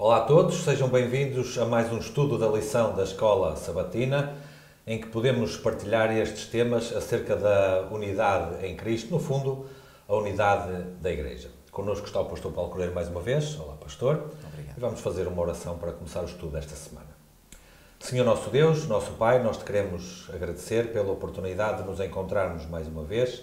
Olá a todos, sejam bem-vindos a mais um estudo da lição da Escola Sabatina, em que podemos partilhar estes temas acerca da unidade em Cristo, no fundo, a unidade da Igreja. Connosco está o pastor Paulo Cordeiro mais uma vez. Olá, pastor. Obrigado. E vamos fazer uma oração para começar o estudo desta semana. Senhor nosso Deus, nosso Pai, nós te queremos agradecer pela oportunidade de nos encontrarmos mais uma vez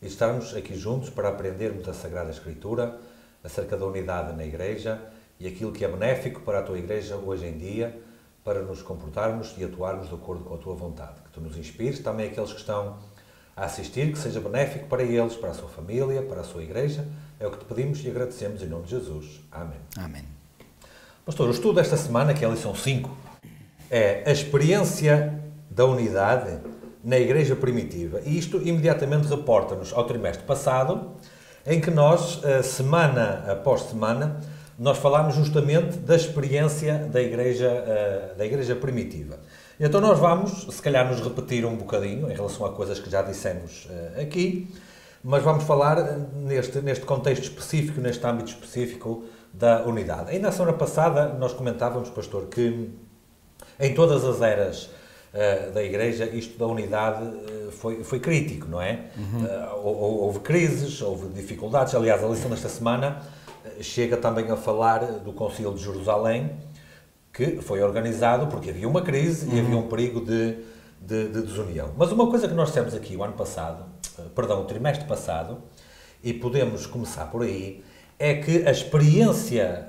e estarmos aqui juntos para aprendermos a Sagrada Escritura acerca da unidade na Igreja e aquilo que é benéfico para a tua Igreja hoje em dia, para nos comportarmos e atuarmos de acordo com a tua vontade. Que tu nos inspires, também aqueles que estão a assistir, que seja benéfico para eles, para a sua família, para a sua Igreja. É o que te pedimos e agradecemos em nome de Jesus. Amém. Amém. Pastor, o estudo desta semana, que é a lição 5, é a experiência da unidade na Igreja primitiva. E isto imediatamente reporta-nos ao trimestre passado, em que nós, semana após semana, nós falámos justamente da experiência da Igreja primitiva. Então nós vamos, se calhar, nos repetir um bocadinho em relação a coisas que já dissemos aqui, mas vamos falar neste contexto específico, neste âmbito específico da unidade. Ainda na semana passada nós comentávamos, pastor, que em todas as eras da Igreja isto da unidade foi crítico, não é? Houve crises, houve dificuldades. Aliás, a lição desta semana chega também a falar do Concílio de Jerusalém, que foi organizado porque havia uma crise e havia um perigo de desunião. Mas uma coisa que nós dissemos aqui o trimestre passado, e podemos começar por aí, é que a experiência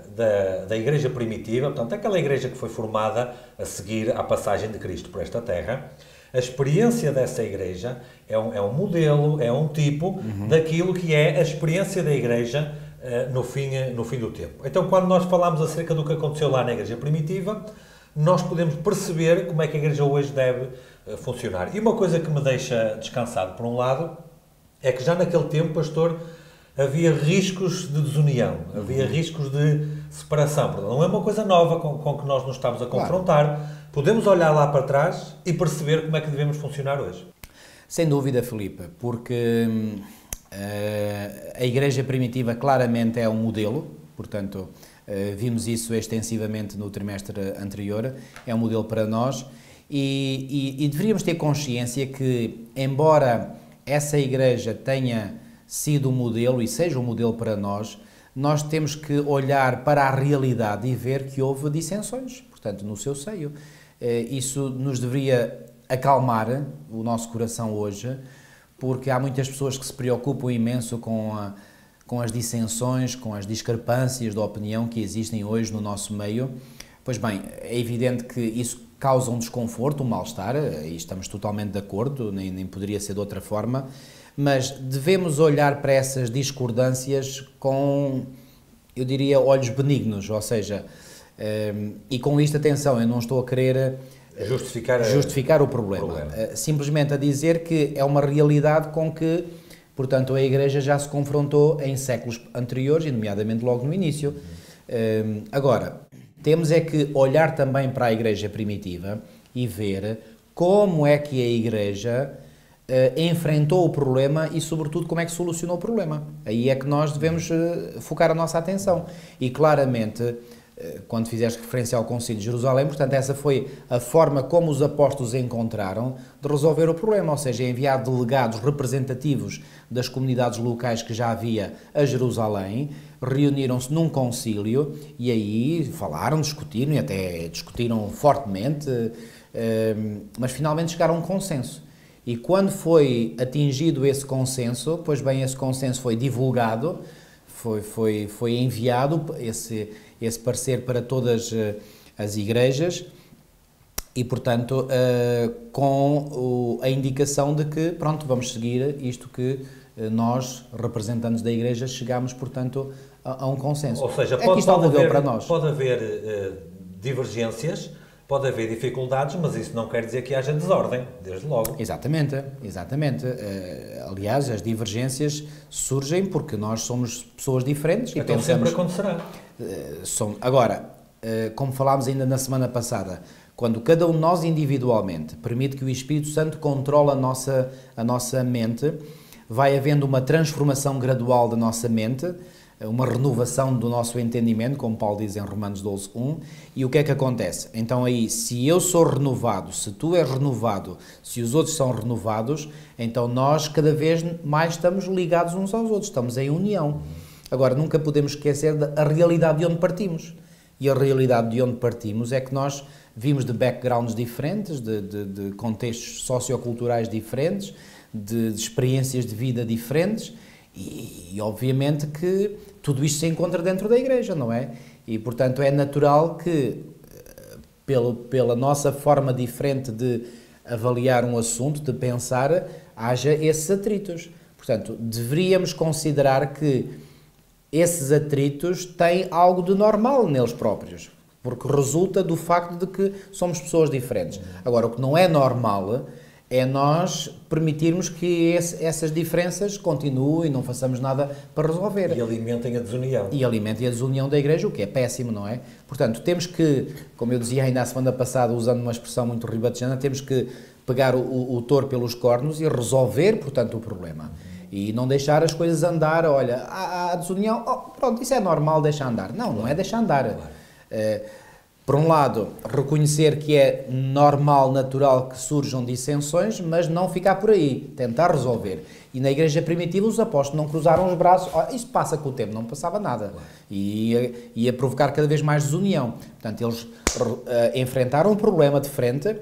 da Igreja primitiva, portanto, aquela Igreja que foi formada a seguir à passagem de Cristo por esta terra, a experiência dessa Igreja é um modelo, é um tipo daquilo que é a experiência da Igreja no fim do tempo. Então, quando nós falamos acerca do que aconteceu lá na Igreja primitiva, nós podemos perceber como é que a Igreja hoje deve funcionar. E uma coisa que me deixa descansado, por um lado, é que já naquele tempo, pastor, havia riscos de desunião, havia riscos de separação. Portanto, não é uma coisa nova com que nós nos estamos a confrontar. Claro. Podemos olhar lá para trás e perceber como é que devemos funcionar hoje. Sem dúvida, Filipe, porque a Igreja primitiva claramente é um modelo, portanto, vimos isso extensivamente no trimestre anterior, é um modelo para nós e deveríamos ter consciência que, embora essa Igreja tenha sido um modelo e seja um modelo para nós temos que olhar para a realidade e ver que houve dissensões, portanto, no seu seio. Isso nos deveria acalmar o nosso coração hoje, porque há muitas pessoas que se preocupam imenso com as dissensões, com as discrepâncias de opinião que existem hoje no nosso meio. Pois bem, é evidente que isso causa um desconforto, um mal-estar, e estamos totalmente de acordo, nem poderia ser de outra forma, mas devemos olhar para essas discordâncias com, eu diria, olhos benignos, ou seja, e com isto, atenção, eu não estou a querer justificar o problema. Simplesmente a dizer que é uma realidade com que, portanto, a Igreja já se confrontou em séculos anteriores, e nomeadamente logo no início. Agora, temos é que olhar também para a Igreja primitiva e ver como é que a Igreja enfrentou o problema e, sobretudo, como é que solucionou o problema. Aí é que nós devemos focar a nossa atenção. E, claramente, quando fizeste referência ao Concílio de Jerusalém, portanto, essa foi a forma como os apóstolos encontraram de resolver o problema, ou seja, enviar delegados representativos das comunidades locais que já havia a Jerusalém, reuniram-se num concílio e aí falaram, discutiram e até discutiram fortemente, mas finalmente chegaram a um consenso. E quando foi atingido esse consenso, pois bem, esse consenso foi divulgado, foi enviado esse parecer para todas as igrejas e, portanto, com a indicação de que, pronto, vamos seguir isto que nós, representantes da Igreja, chegamos, portanto, a um consenso. Ou seja, pode haver divergências, pode haver dificuldades, mas isso não quer dizer que haja desordem, desde logo. Exatamente. Aliás, as divergências surgem porque nós somos pessoas diferentes. Então sempre acontecerá. Agora, como falámos ainda na semana passada, quando cada um de nós individualmente permite que o Espírito Santo controle a nossa mente, vai havendo uma transformação gradual da nossa mente, uma renovação do nosso entendimento, como Paulo diz em Romanos 12:1, e o que é que acontece? Então aí, se eu sou renovado, se tu és renovado, se os outros são renovados, então nós cada vez mais estamos ligados uns aos outros, estamos em união. Agora, nunca podemos esquecer da realidade de onde partimos. E a realidade de onde partimos é que nós vimos de backgrounds diferentes, de contextos socioculturais diferentes, de experiências de vida diferentes e obviamente que tudo isto se encontra dentro da Igreja, não é? E, portanto, é natural que, pela nossa forma diferente de avaliar um assunto, de pensar, haja esses atritos. Portanto, deveríamos considerar que esses atritos têm algo de normal neles próprios, porque resulta do facto de que somos pessoas diferentes. Agora, o que não é normal é nós permitirmos que essas diferenças continuem e não façamos nada para resolver. E alimentem a desunião. E alimentem a desunião da Igreja, o que é péssimo, não é? Portanto, temos que, como eu dizia ainda a semana passada, usando uma expressão muito ribatejana, temos que pegar o touro pelos cornos e resolver, portanto, o problema. E não deixar as coisas andar, olha, a desunião, pronto, isso é normal, deixa andar. Não, não é deixar andar. Por um lado, reconhecer que é normal, natural que surjam dissensões, mas não ficar por aí, tentar resolver. E na Igreja primitiva os apóstolos não cruzaram os braços, isso passa com o tempo, não passava nada. E ia provocar cada vez mais desunião. Portanto, eles enfrentaram o problema de frente,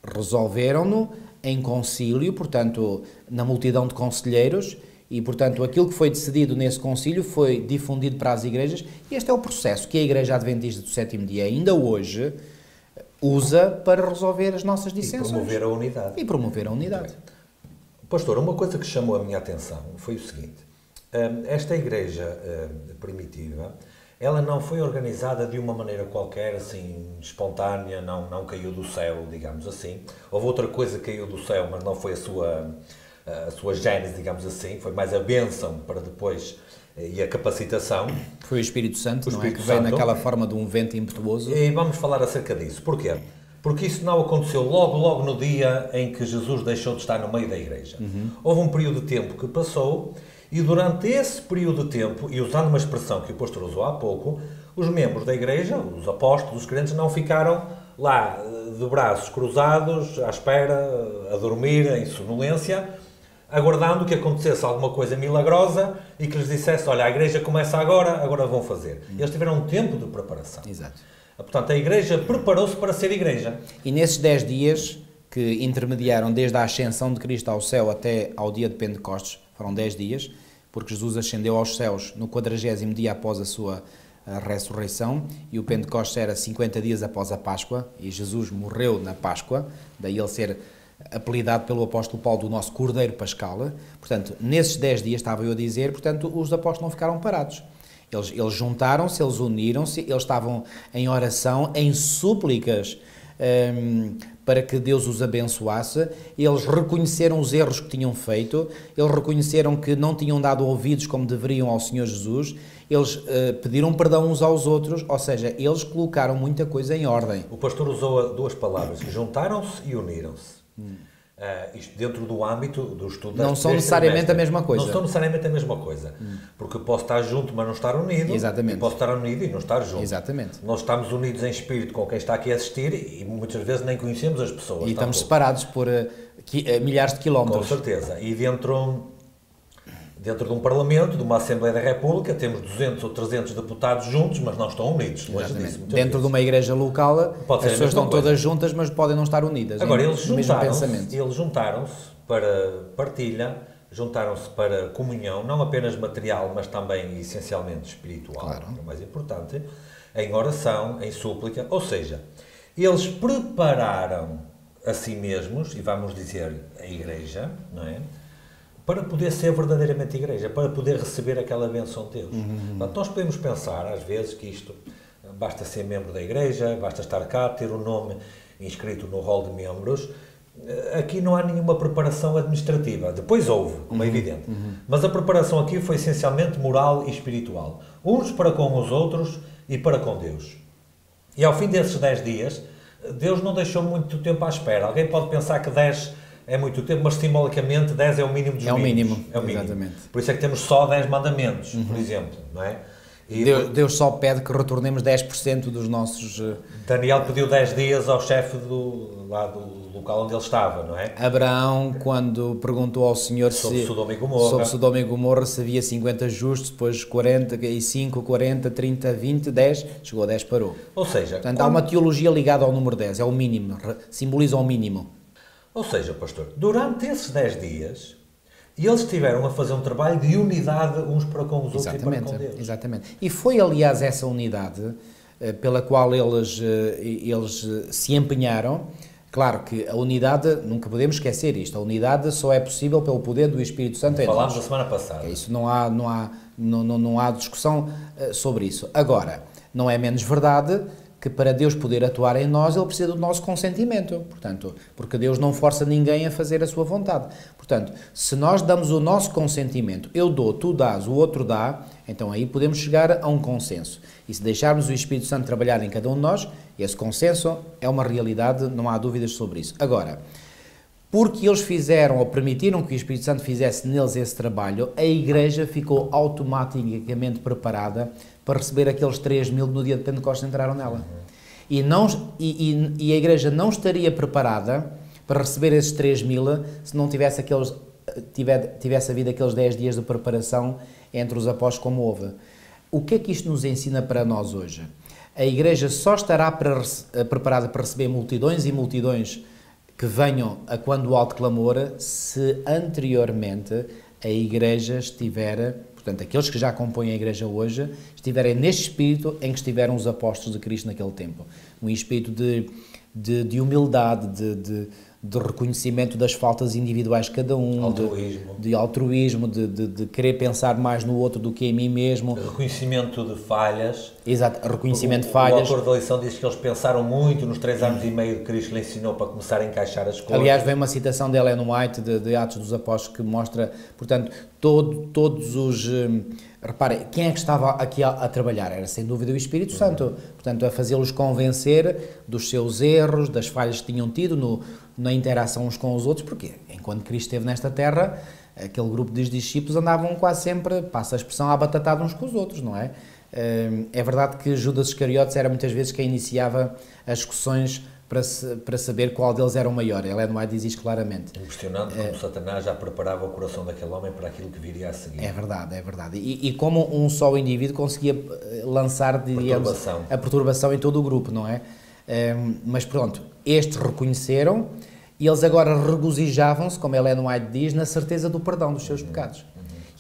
resolveram-no em concílio, portanto, na multidão de conselheiros, e, portanto, aquilo que foi decidido nesse concílio foi difundido para as igrejas, e este é o processo que a Igreja Adventista do Sétimo Dia, ainda hoje, usa para resolver as nossas dissensões. E promover a unidade. E promover a unidade. Pastor, uma coisa que chamou a minha atenção foi o seguinte, esta Igreja primitiva, ela não foi organizada de uma maneira qualquer, assim, espontânea, não caiu do céu, digamos assim. Houve outra coisa que caiu do céu, mas não foi a sua gênese, digamos assim, foi mais a bênção para depois e a capacitação. Foi o Espírito Santo, não é? Que veio naquela forma de um vento impetuoso. E vamos falar acerca disso. Porquê? Porque isso não aconteceu logo no dia em que Jesus deixou de estar no meio da Igreja. Houve um período de tempo que passou e durante esse período de tempo, e usando uma expressão que o pastor usou há pouco, os membros da Igreja, os apóstolos, os crentes, não ficaram lá de braços cruzados, à espera, a dormir, em sonolência, aguardando que acontecesse alguma coisa milagrosa e que lhes dissesse, olha, a Igreja começa agora vão fazer. Eles tiveram um tempo de preparação. Exato. Portanto, a Igreja preparou-se para ser Igreja. E nesses 10 dias que intermediaram desde a ascensão de Cristo ao céu até ao dia de Pentecostes, foram 10 dias, porque Jesus ascendeu aos céus no 40º dia após a sua ressurreição, e o Pentecostes era 50 dias após a Páscoa, e Jesus morreu na Páscoa, daí ele ser apelidado pelo apóstolo Paulo do nosso Cordeiro Pascal. Portanto, nesses 10 dias, estava eu a dizer, portanto, os apóstolos não ficaram parados. Eles juntaram-se, eles uniram-se, eles estavam em oração, em súplicas para que Deus os abençoasse. Eles reconheceram os erros que tinham feito, eles reconheceram que não tinham dado ouvidos como deveriam ao Senhor Jesus, eles pediram perdão uns aos outros, ou seja, eles colocaram muita coisa em ordem. O pastor usou duas palavras, juntaram-se e uniram-se. Isto dentro do âmbito do estudo não são necessariamente a mesma coisa. Não são necessariamente a mesma coisa. Porque posso estar junto, mas não estar unido. Exatamente. E posso estar unido e não estar junto. Exatamente. Nós estamos unidos em espírito com quem está aqui a assistir e muitas vezes nem conhecemos as pessoas. E estamos separados por milhares de quilómetros. Com certeza. E dentro de um Parlamento, de uma Assembleia da República, temos 200 ou 300 deputados juntos, mas não estão unidos. Dentro de uma igreja local, as pessoas estão todas juntas, mas podem não estar unidas. Agora, eles juntaram-se para partilha, juntaram-se para comunhão, não apenas material, mas também essencialmente espiritual, claro. Que é o mais importante, em oração, em súplica, ou seja, eles prepararam a si mesmos, e vamos dizer a igreja, não é? Para poder ser verdadeiramente igreja, para poder receber aquela benção de Deus. Portanto, nós podemos pensar, às vezes, que isto basta ser membro da igreja, basta estar cá, ter o nome inscrito no rol de membros. Aqui não há nenhuma preparação administrativa. Depois houve, como é evidente. Mas a preparação aqui foi essencialmente moral e espiritual. Uns para com os outros e para com Deus. E ao fim desses 10 dias, Deus não deixou muito tempo à espera. Alguém pode pensar que 10 é muito tempo, mas simbolicamente 10 é o mínimo dos É o mínimos. mínimo, É o mínimo. exatamente. Por isso é que temos só 10 mandamentos, por exemplo, não é? E Deus só pede que retornemos 10% dos nossos... Daniel pediu 10 dias ao chefe lá do local onde ele estava, não é? Abraão, quando perguntou ao Senhor Sobre Sodoma e Gomorra. sobre Sodoma e Gomorra, se havia 50 justos, depois 45, 40, 30, 20, 10, chegou a 10, parou. Ou seja, Portanto, há uma teologia ligada ao número 10, é o mínimo, simboliza o mínimo. Ou seja, pastor, durante esses 10 dias, eles tiveram a fazer um trabalho de unidade uns para com os outros e para com Deus. Exatamente. E foi, aliás, essa unidade pela qual eles se empenharam. Claro que a unidade, nunca podemos esquecer isto, a unidade só é possível pelo poder do Espírito Santo em nós. Falámos a semana passada. Isso não há discussão sobre isso. Agora, não é menos verdade que para Deus poder atuar em nós, Ele precisa do nosso consentimento. Portanto, porque Deus não força ninguém a fazer a sua vontade. Portanto, se nós damos o nosso consentimento, eu dou, tu dás, o outro dá, então aí podemos chegar a um consenso. E se deixarmos o Espírito Santo trabalhar em cada um de nós, esse consenso é uma realidade, não há dúvidas sobre isso. Agora, porque eles fizeram ou permitiram que o Espírito Santo fizesse neles esse trabalho, a Igreja ficou automaticamente preparada para receber aqueles 3.000 no dia de Pentecostes entraram nela. E a Igreja não estaria preparada para receber esses 3.000 se não tivesse havido aqueles 10 dias de preparação entre os apóstolos como houve. O que é que isto nos ensina para nós hoje? A Igreja só estará preparada para receber multidões e multidões que venham a quando o alto clamor se anteriormente a Igreja estiver, portanto, aqueles que já compõem a Igreja hoje, estiverem neste espírito em que estiveram os apóstolos de Cristo naquele tempo. Um espírito de humildade, de reconhecimento das faltas individuais de cada um, de altruísmo, de querer pensar mais no outro do que em mim mesmo. Reconhecimento de falhas. Exato, reconhecimento de falhas. O autor da lição diz que eles pensaram muito nos 3 anos e meio que Cristo lhe ensinou para começar a encaixar as coisas. Aliás, vem uma citação de Ellen White, de Atos dos Apóstolos, que mostra, portanto, todos os... Reparem, quem é que estava aqui a trabalhar? Era, sem dúvida, o Espírito Santo. Portanto, a fazê-los convencer dos seus erros, das falhas que tinham tido na interação uns com os outros, porque enquanto Cristo esteve nesta terra, aquele grupo de discípulos andavam quase sempre, passa a expressão, abatatados uns com os outros, não é? É verdade que Judas Iscariotes era muitas vezes quem iniciava as discussões para saber qual deles era o maior. Ellen White diz isto claramente. Impressionante como Satanás já preparava o coração daquele homem para aquilo que viria a seguir. É verdade, é verdade. E como um só indivíduo conseguia lançar, diríamos, a perturbação em todo o grupo, não é? Mas pronto, estes reconheceram e eles agora regozijavam-se, como Ellen White diz, na certeza do perdão dos seus pecados.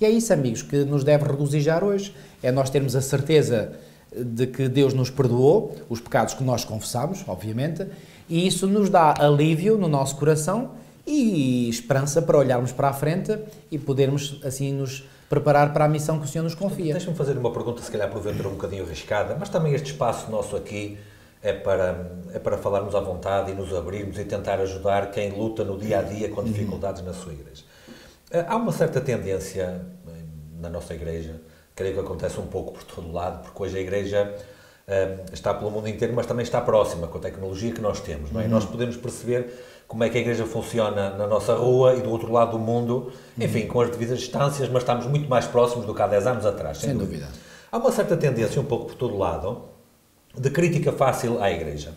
E é isso, amigos, que nos deve regozijar hoje. É nós termos a certeza de que Deus nos perdoou, os pecados que nós confessamos, obviamente, e isso nos dá alívio no nosso coração e esperança para olharmos para a frente e podermos, assim, nos preparar para a missão que o Senhor nos confia. Deixa-me fazer uma pergunta, se calhar porventura um bocadinho arriscada, mas também este espaço nosso aqui é para falarmos à vontade e nos abrirmos e tentar ajudar quem luta no dia-a-dia com dificuldades na sua igreja. Há uma certa tendência na nossa igreja, creio que acontece um pouco por todo lado, porque hoje a igreja está pelo mundo inteiro, mas também está próxima com a tecnologia que nós temos, não é? Nós podemos perceber como é que a igreja funciona na nossa rua e do outro lado do mundo, enfim, com as devidas distâncias, mas estamos muito mais próximos do que há 10 anos atrás, sem dúvida. Há uma certa tendência, um pouco por todo lado, de crítica fácil à igreja.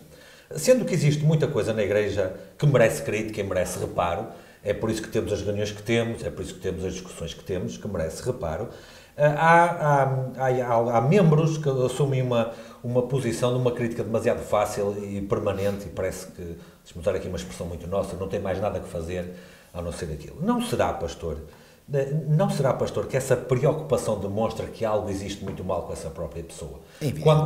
Sendo que existe muita coisa na igreja que merece crítica e merece reparo, é por isso que temos as reuniões que temos, é por isso que temos as discussões que temos, que merece reparo. Há membros que assumem uma posição de uma crítica demasiado fácil e permanente e parece que, deixa-me usar aqui uma expressão muito nossa, não tem mais nada que fazer a não ser aquilo. Não será, pastor, que essa preocupação demonstra que algo existe muito mal com essa própria pessoa?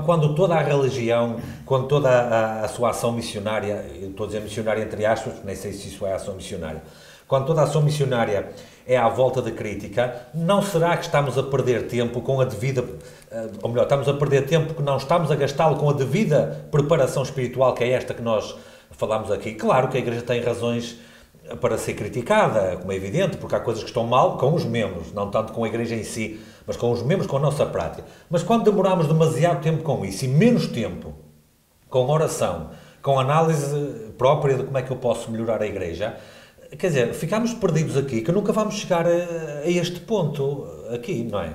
Quando toda a religião, quando toda a sua ação missionária, eu estou a dizer missionária entre aspas, porque nem sei se isso é ação missionária, quando toda a ação missionária é à volta da crítica, não será que estamos a perder tempo com a devida, ou melhor, estamos a perder tempo que não estamos a gastá-lo com a devida preparação espiritual, que é esta que nós falámos aqui? Claro que a Igreja tem razões para ser criticada, como é evidente, porque há coisas que estão mal com os membros, não tanto com a Igreja em si, mas com os membros, com a nossa prática. Mas quando demoramos demasiado tempo com isso e menos tempo com oração, com análise própria de como é que eu posso melhorar a Igreja, Quer dizer, ficámos perdidos aqui, que nunca vamos chegar a este ponto aqui, não é?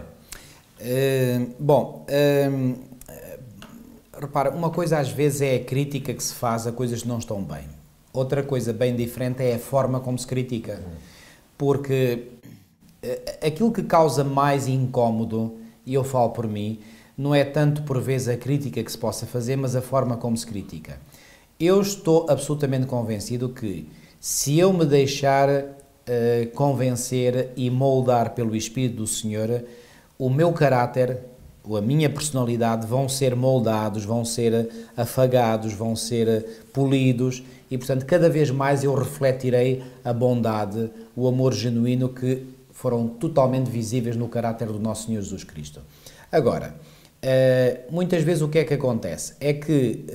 Repara, uma coisa às vezes é a crítica que se faz a coisas que não estão bem. Outra coisa bem diferente é a forma como se critica. Porque aquilo que causa mais incómodo, e eu falo por mim, não é tanto por vezes a crítica que se possa fazer, mas a forma como se critica. Eu estou absolutamente convencido que se eu me deixar convencer e moldar pelo Espírito do Senhor, o meu caráter, a minha personalidade vão ser moldados, vão ser afagados, vão ser polidos e, portanto, cada vez mais eu refletirei a bondade, o amor genuíno que foram totalmente visíveis no caráter do nosso Senhor Jesus Cristo. Agora, muitas vezes o que é que acontece? É que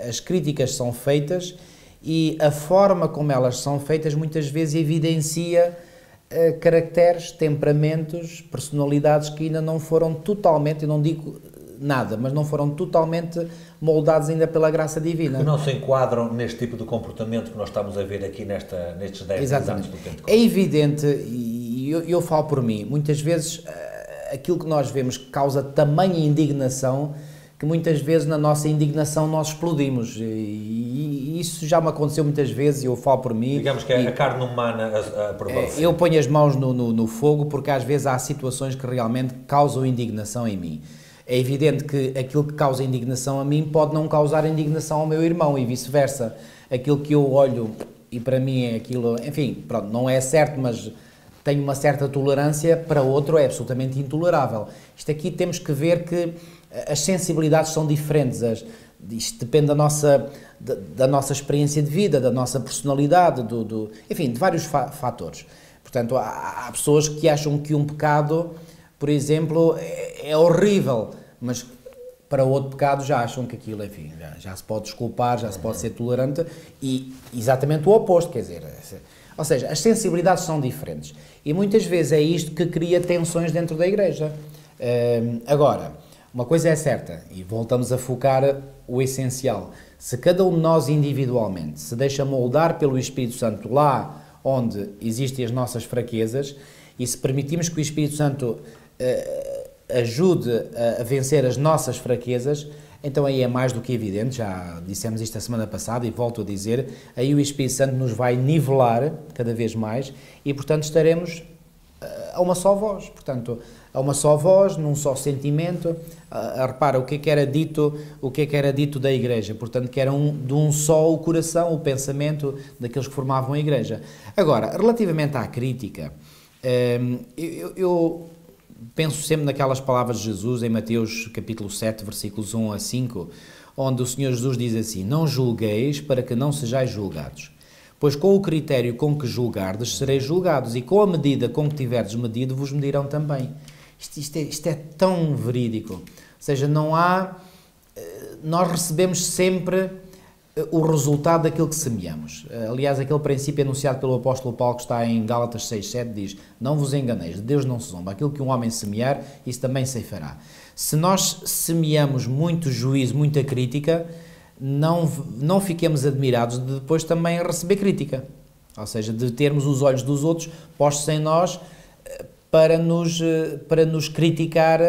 as críticas são feitas e a forma como elas são feitas muitas vezes evidencia caracteres, temperamentos, personalidades que ainda não foram totalmente, eu não digo nada, mas não foram totalmente moldados ainda pela graça divina. Que não se enquadram neste tipo de comportamento que nós estamos a ver aqui nestes 10 anos do Pentecostes. É evidente, e eu falo por mim, muitas vezes aquilo que nós vemos que causa tamanha indignação, que muitas vezes na nossa indignação nós explodimos, e isso já me aconteceu muitas vezes, e eu falo por mim. Digamos que é a carne humana a prevalecer. Eu ponho as mãos no fogo porque às vezes há situações que realmente causam indignação em mim. É evidente que aquilo que causa indignação a mim pode não causar indignação ao meu irmão e vice-versa. Aquilo que eu olho e para mim é aquilo, enfim, pronto, não é certo, mas tenho uma certa tolerância, para outro é absolutamente intolerável. Isto aqui temos que ver que as sensibilidades são diferentes, isto depende da nossa experiência de vida, da nossa personalidade, enfim, de vários fatores. Portanto, há pessoas que acham que um pecado, por exemplo, é horrível, mas para outro pecado já acham que aquilo, enfim, já se pode desculpar, já se pode ser tolerante, e exatamente o oposto, quer dizer, ou seja, as sensibilidades são diferentes, e muitas vezes é isto que cria tensões dentro da igreja. Agora, uma coisa é certa, e voltamos a focar o essencial, se cada um de nós individualmente se deixa moldar pelo Espírito Santo lá onde existem as nossas fraquezas, e se permitimos que o Espírito Santo ajude a vencer as nossas fraquezas, então aí é mais do que evidente, já dissemos isto a semana passada e volto a dizer, aí o Espírito Santo nos vai nivelar cada vez mais e, portanto, estaremos a uma só voz, portanto, a uma só voz, num só sentimento. Repara, o que é que era dito da Igreja, portanto, que era de um só o coração, o pensamento daqueles que formavam a Igreja. Agora, relativamente à crítica, eu penso sempre naquelas palavras de Jesus em Mateus capítulo 7, versículos 1 a 5, onde o Senhor Jesus diz assim: não julgueis para que não sejais julgados, pois com o critério com que julgardes sereis julgados, e com a medida com que tiverdes medido vos medirão também. Isto é tão verídico, ou seja, nós recebemos sempre o resultado daquilo que semeamos. Aliás, aquele princípio anunciado pelo apóstolo Paulo que está em Gálatas 6:7 diz: não vos enganeis, de Deus não se zomba, aquilo que um homem semear, isso também ceifará. Se nós semeamos muito juízo, muita crítica, não fiquemos admirados de depois também receber crítica, ou seja, de termos os olhos dos outros postos em nós para nos criticar.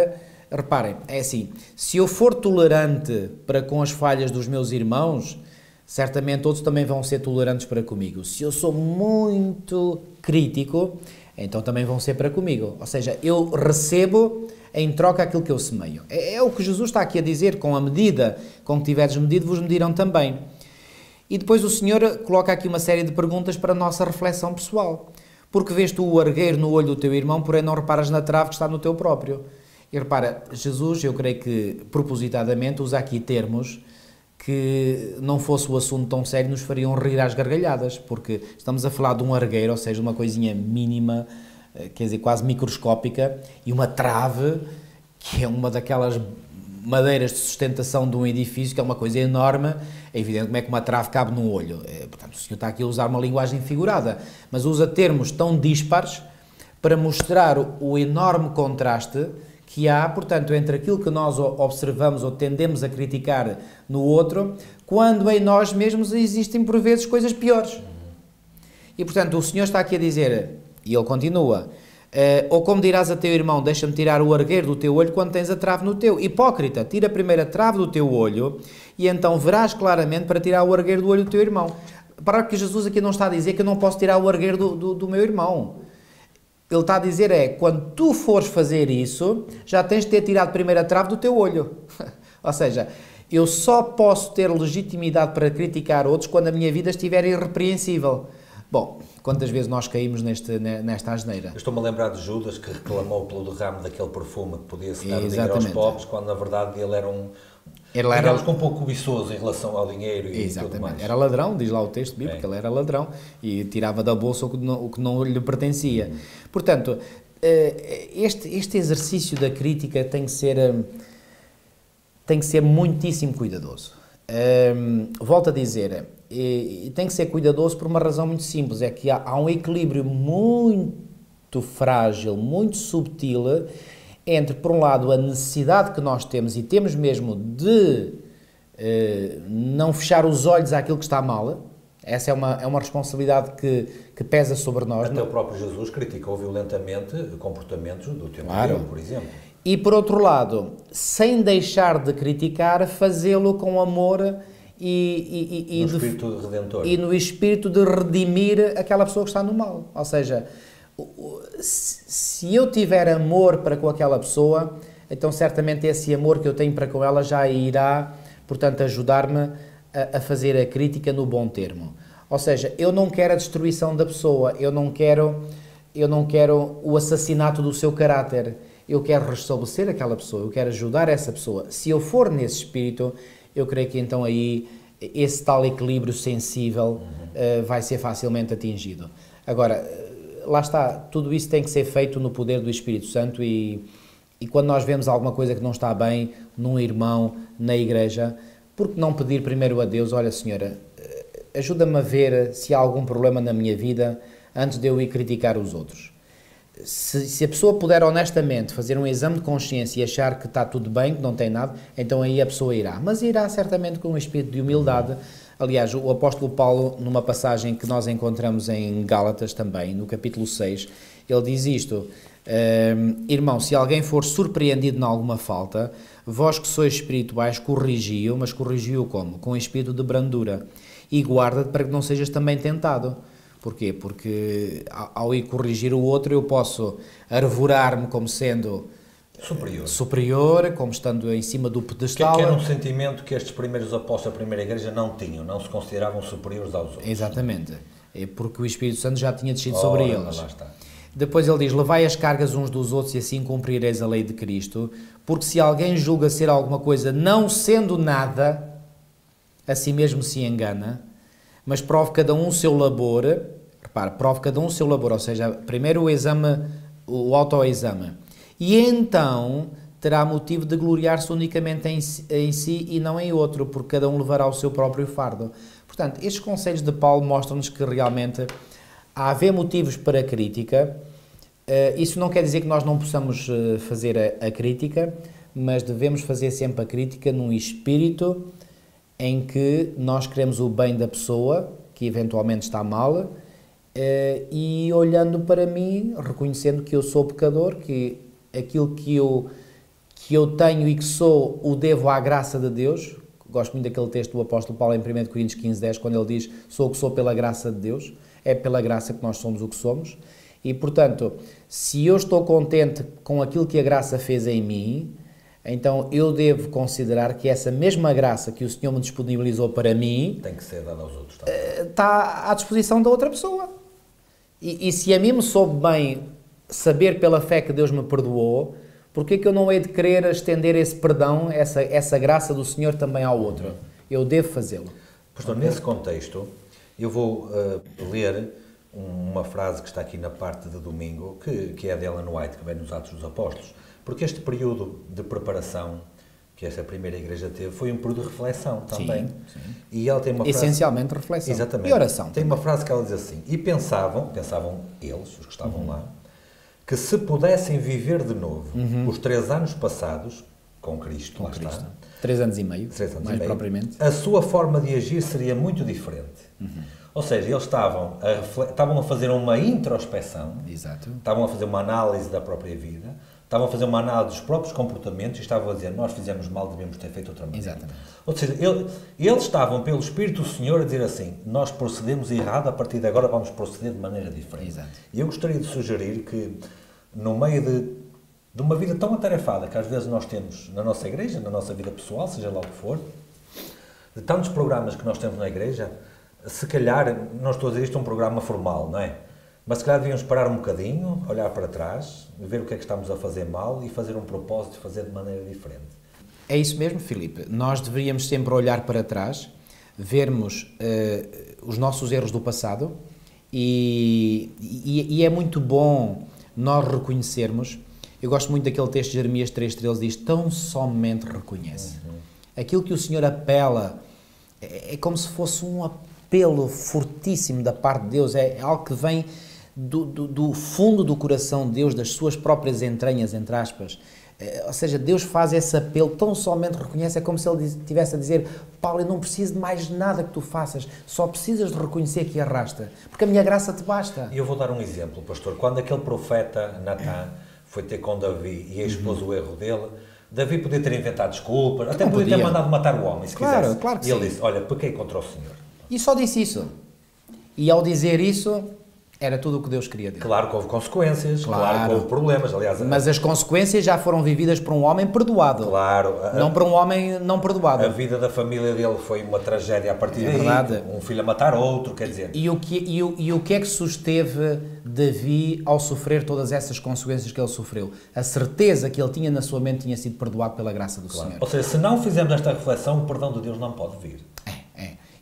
Reparem, é assim, se eu for tolerante para com as falhas dos meus irmãos, certamente outros também vão ser tolerantes para comigo. Se eu sou muito crítico, então também vão ser para comigo. Ou seja, eu recebo em troca aquilo que eu semeio. É o que Jesus está aqui a dizer: com a medida com que tiveres medido, vos medirão também. E depois o Senhor coloca aqui uma série de perguntas para a nossa reflexão pessoal. Porque vês tu o argueiro no olho do teu irmão, porém não reparas na trave que está no teu próprio. E repara, Jesus, eu creio que propositadamente usa aqui termos que, não fosse o assunto tão sério, nos fariam rir às gargalhadas, porque estamos a falar de um argueiro, ou seja, uma coisinha mínima, quer dizer, quase microscópica, e uma trave, que é uma daquelas madeiras de sustentação de um edifício, que é uma coisa enorme. É evidente como é que uma trave cabe num olho. Portanto, o senhor está aqui a usar uma linguagem figurada, mas usa termos tão dispares para mostrar o enorme contraste que há, portanto, entre aquilo que nós observamos ou tendemos a criticar no outro, quando em nós mesmos existem, por vezes, coisas piores. E, portanto, o Senhor está aqui a dizer, e ele continua, ou como dirás a teu irmão, deixa-me tirar o argueiro do teu olho quando tens a trave no teu. Hipócrita, tira primeiro a trave do teu olho e então verás claramente para tirar o argueiro do olho do teu irmão. Para que Jesus aqui não está a dizer que eu não posso tirar o argueiro do meu irmão. Ele está a dizer quando tu fores fazer isso, já tens de ter tirado primeiro a trave do teu olho. Ou seja, eu só posso ter legitimidade para criticar outros quando a minha vida estiver irrepreensível. Bom, quantas vezes nós caímos nesta asneira? Eu estou-me a lembrar de Judas, que reclamou pelo derrame daquele perfume que podia-se dar dinheiro aos pobres, quando na verdade ele era digamos que um pouco cobiçoso em relação ao dinheiro e tudo mais. Era ladrão, diz lá o texto bíblico, ele era ladrão e tirava da bolsa o que não lhe pertencia. Portanto, este exercício da crítica tem que ser muitíssimo cuidadoso. Volto a dizer, tem que ser cuidadoso por uma razão muito simples, é que há um equilíbrio muito frágil, muito subtil, entre, por um lado, a necessidade que nós temos, e temos mesmo de não fechar os olhos àquilo que está mal. Essa é uma responsabilidade que pesa sobre nós. Até o próprio Jesus criticou violentamente comportamentos do tempo dele, por exemplo. E, por outro lado, sem deixar de criticar, fazê-lo com amor e no espírito redentor. E no espírito de redimir aquela pessoa que está no mal. Ou seja, se eu tiver amor para com aquela pessoa, então certamente esse amor que eu tenho para com ela já irá, portanto, ajudar-me a fazer a crítica no bom termo. Ou seja, eu não quero a destruição da pessoa, eu não quero o assassinato do seu caráter, eu quero restabelecer aquela pessoa, eu quero ajudar essa pessoa. Se eu for nesse espírito, eu creio que então aí esse tal equilíbrio sensível vai ser facilmente atingido. Agora, lá está, tudo isso tem que ser feito no poder do Espírito Santo e quando nós vemos alguma coisa que não está bem num irmão, na igreja, por que não pedir primeiro a Deus, olha Senhora, ajuda-me a ver se há algum problema na minha vida antes de eu ir criticar os outros. Se a pessoa puder honestamente fazer um exame de consciência e achar que está tudo bem, que não tem nada, então aí a pessoa irá. Mas irá certamente com um espírito de humildade. Aliás, o apóstolo Paulo, numa passagem que nós encontramos em Gálatas também, no capítulo 6, ele diz isto: irmão, se alguém for surpreendido em alguma falta, vós que sois espirituais, corrigi-o, mas corrigi-o como? Com espírito de brandura. E guarda-te para que não sejas também tentado. Porquê? Porque ao ir corrigir o outro, eu posso arvorar-me como sendo superior, como estando em cima do pedestal. Que era um sentimento que estes primeiros apóstolos da primeira igreja não tinham, não se consideravam superiores aos outros. Exatamente. É porque o Espírito Santo já tinha descido sobre eles. Lá está. Depois ele diz, levai as cargas uns dos outros e assim cumprireis a lei de Cristo, porque se alguém julga ser alguma coisa não sendo nada, a si mesmo se engana, mas prove cada um o seu labor, repare, prove cada um o seu labor, ou seja, primeiro o exame, o autoexame, e então terá motivo de gloriar-se unicamente em si e não em outro, porque cada um levará o seu próprio fardo. Portanto, estes conselhos de Paulo mostram-nos que realmente há haver motivos para a crítica. Isso não quer dizer que nós não possamos fazer a crítica, mas devemos fazer sempre a crítica num espírito em que nós queremos o bem da pessoa, que eventualmente está mal, e olhando para mim, reconhecendo que eu sou pecador, que aquilo que eu tenho e que sou, o devo à graça de Deus. Gosto muito daquele texto do apóstolo Paulo em 1 Coríntios 15:10, quando ele diz, sou o que sou pela graça de Deus. É pela graça que nós somos o que somos. E, portanto, se eu estou contente com aquilo que a graça fez em mim, então eu devo considerar que essa mesma graça que o Senhor me disponibilizou para mim tem que ser dada aos outros. Está à disposição da outra pessoa. E se a mim me soube bem saber pela fé que Deus me perdoou, porque é que eu não hei de querer estender esse perdão, essa graça do Senhor também ao outro? Eu devo fazê-lo. Pastor, nesse contexto, eu vou ler uma frase que está aqui na parte de domingo, que é de Ellen White, que vem nos Atos dos Apóstolos, porque este período de preparação que esta primeira igreja teve foi um período de reflexão também. Sim. E ela tem uma frase... Essencialmente reflexão. Exatamente. E oração. Tem uma frase que ela diz assim, e pensavam eles, os que estavam lá, que se pudessem viver de novo os 3 anos passados com Cristo, 3 anos e meio, 3 anos mais e meio, propriamente. a sua forma de agir seria muito diferente. Ou seja, eles estavam a fazer uma introspeção, Exato. estavam a fazer uma análise da própria vida, estavam a fazer uma análise dos próprios comportamentos e estavam a dizer, nós fizemos mal, devíamos ter feito outra maneira. Exatamente. Ou seja, eles estavam, pelo Espírito do Senhor, a dizer assim, nós procedemos errado, a partir de agora vamos proceder de maneira diferente. Exato. E eu gostaria de sugerir que, no meio de uma vida tão atarefada que às vezes nós temos na nossa igreja, na nossa vida pessoal, seja lá o que for, de tantos programas que nós temos na igreja, se calhar, não estou a dizer isto um programa formal, não é? Mas se calhar devíamos parar um bocadinho, olhar para trás, ver o que é que estamos a fazer mal e fazer um propósito de fazer de maneira diferente. É isso mesmo, Filipe. Nós deveríamos sempre olhar para trás, vermos os nossos erros do passado e é muito bom nós reconhecermos. Eu gosto muito daquele texto de Jeremias 3:13, diz, tão somente reconhece. Aquilo que o Senhor apela é como se fosse um apelo fortíssimo da parte de Deus, é algo que vem do fundo do coração de Deus, das suas próprias entranhas, entre aspas. Ou seja, Deus faz esse apelo, tão somente reconhece, é como se Ele estivesse a dizer, Paulo, eu não preciso de mais nada que tu faças, só precisas de reconhecer que arrasta, porque a minha graça te basta. E eu vou dar um exemplo, pastor. Quando aquele profeta Natã foi ter com Davi e expôs o erro dele, Davi podia ter inventado desculpas, até podia ter mandado matar o homem, se quisesse. Claro que e ele sim. disse, olha, pequei contra o Senhor. E só disse isso. E ao dizer isso, era tudo o que Deus queria dele. Claro que houve consequências, claro que houve problemas. Aliás, mas as consequências já foram vividas por um homem perdoado. Claro. Não por um homem não perdoado. A vida da família dele foi uma tragédia a partir daí. Verdade. Um filho a matar outro, quer dizer... E o que é que susteve Davi ao sofrer todas essas consequências que ele sofreu? A certeza que ele tinha na sua mente tinha sido perdoado pela graça do Senhor. Ou seja, se não fizermos esta reflexão, o perdão de Deus não pode vir.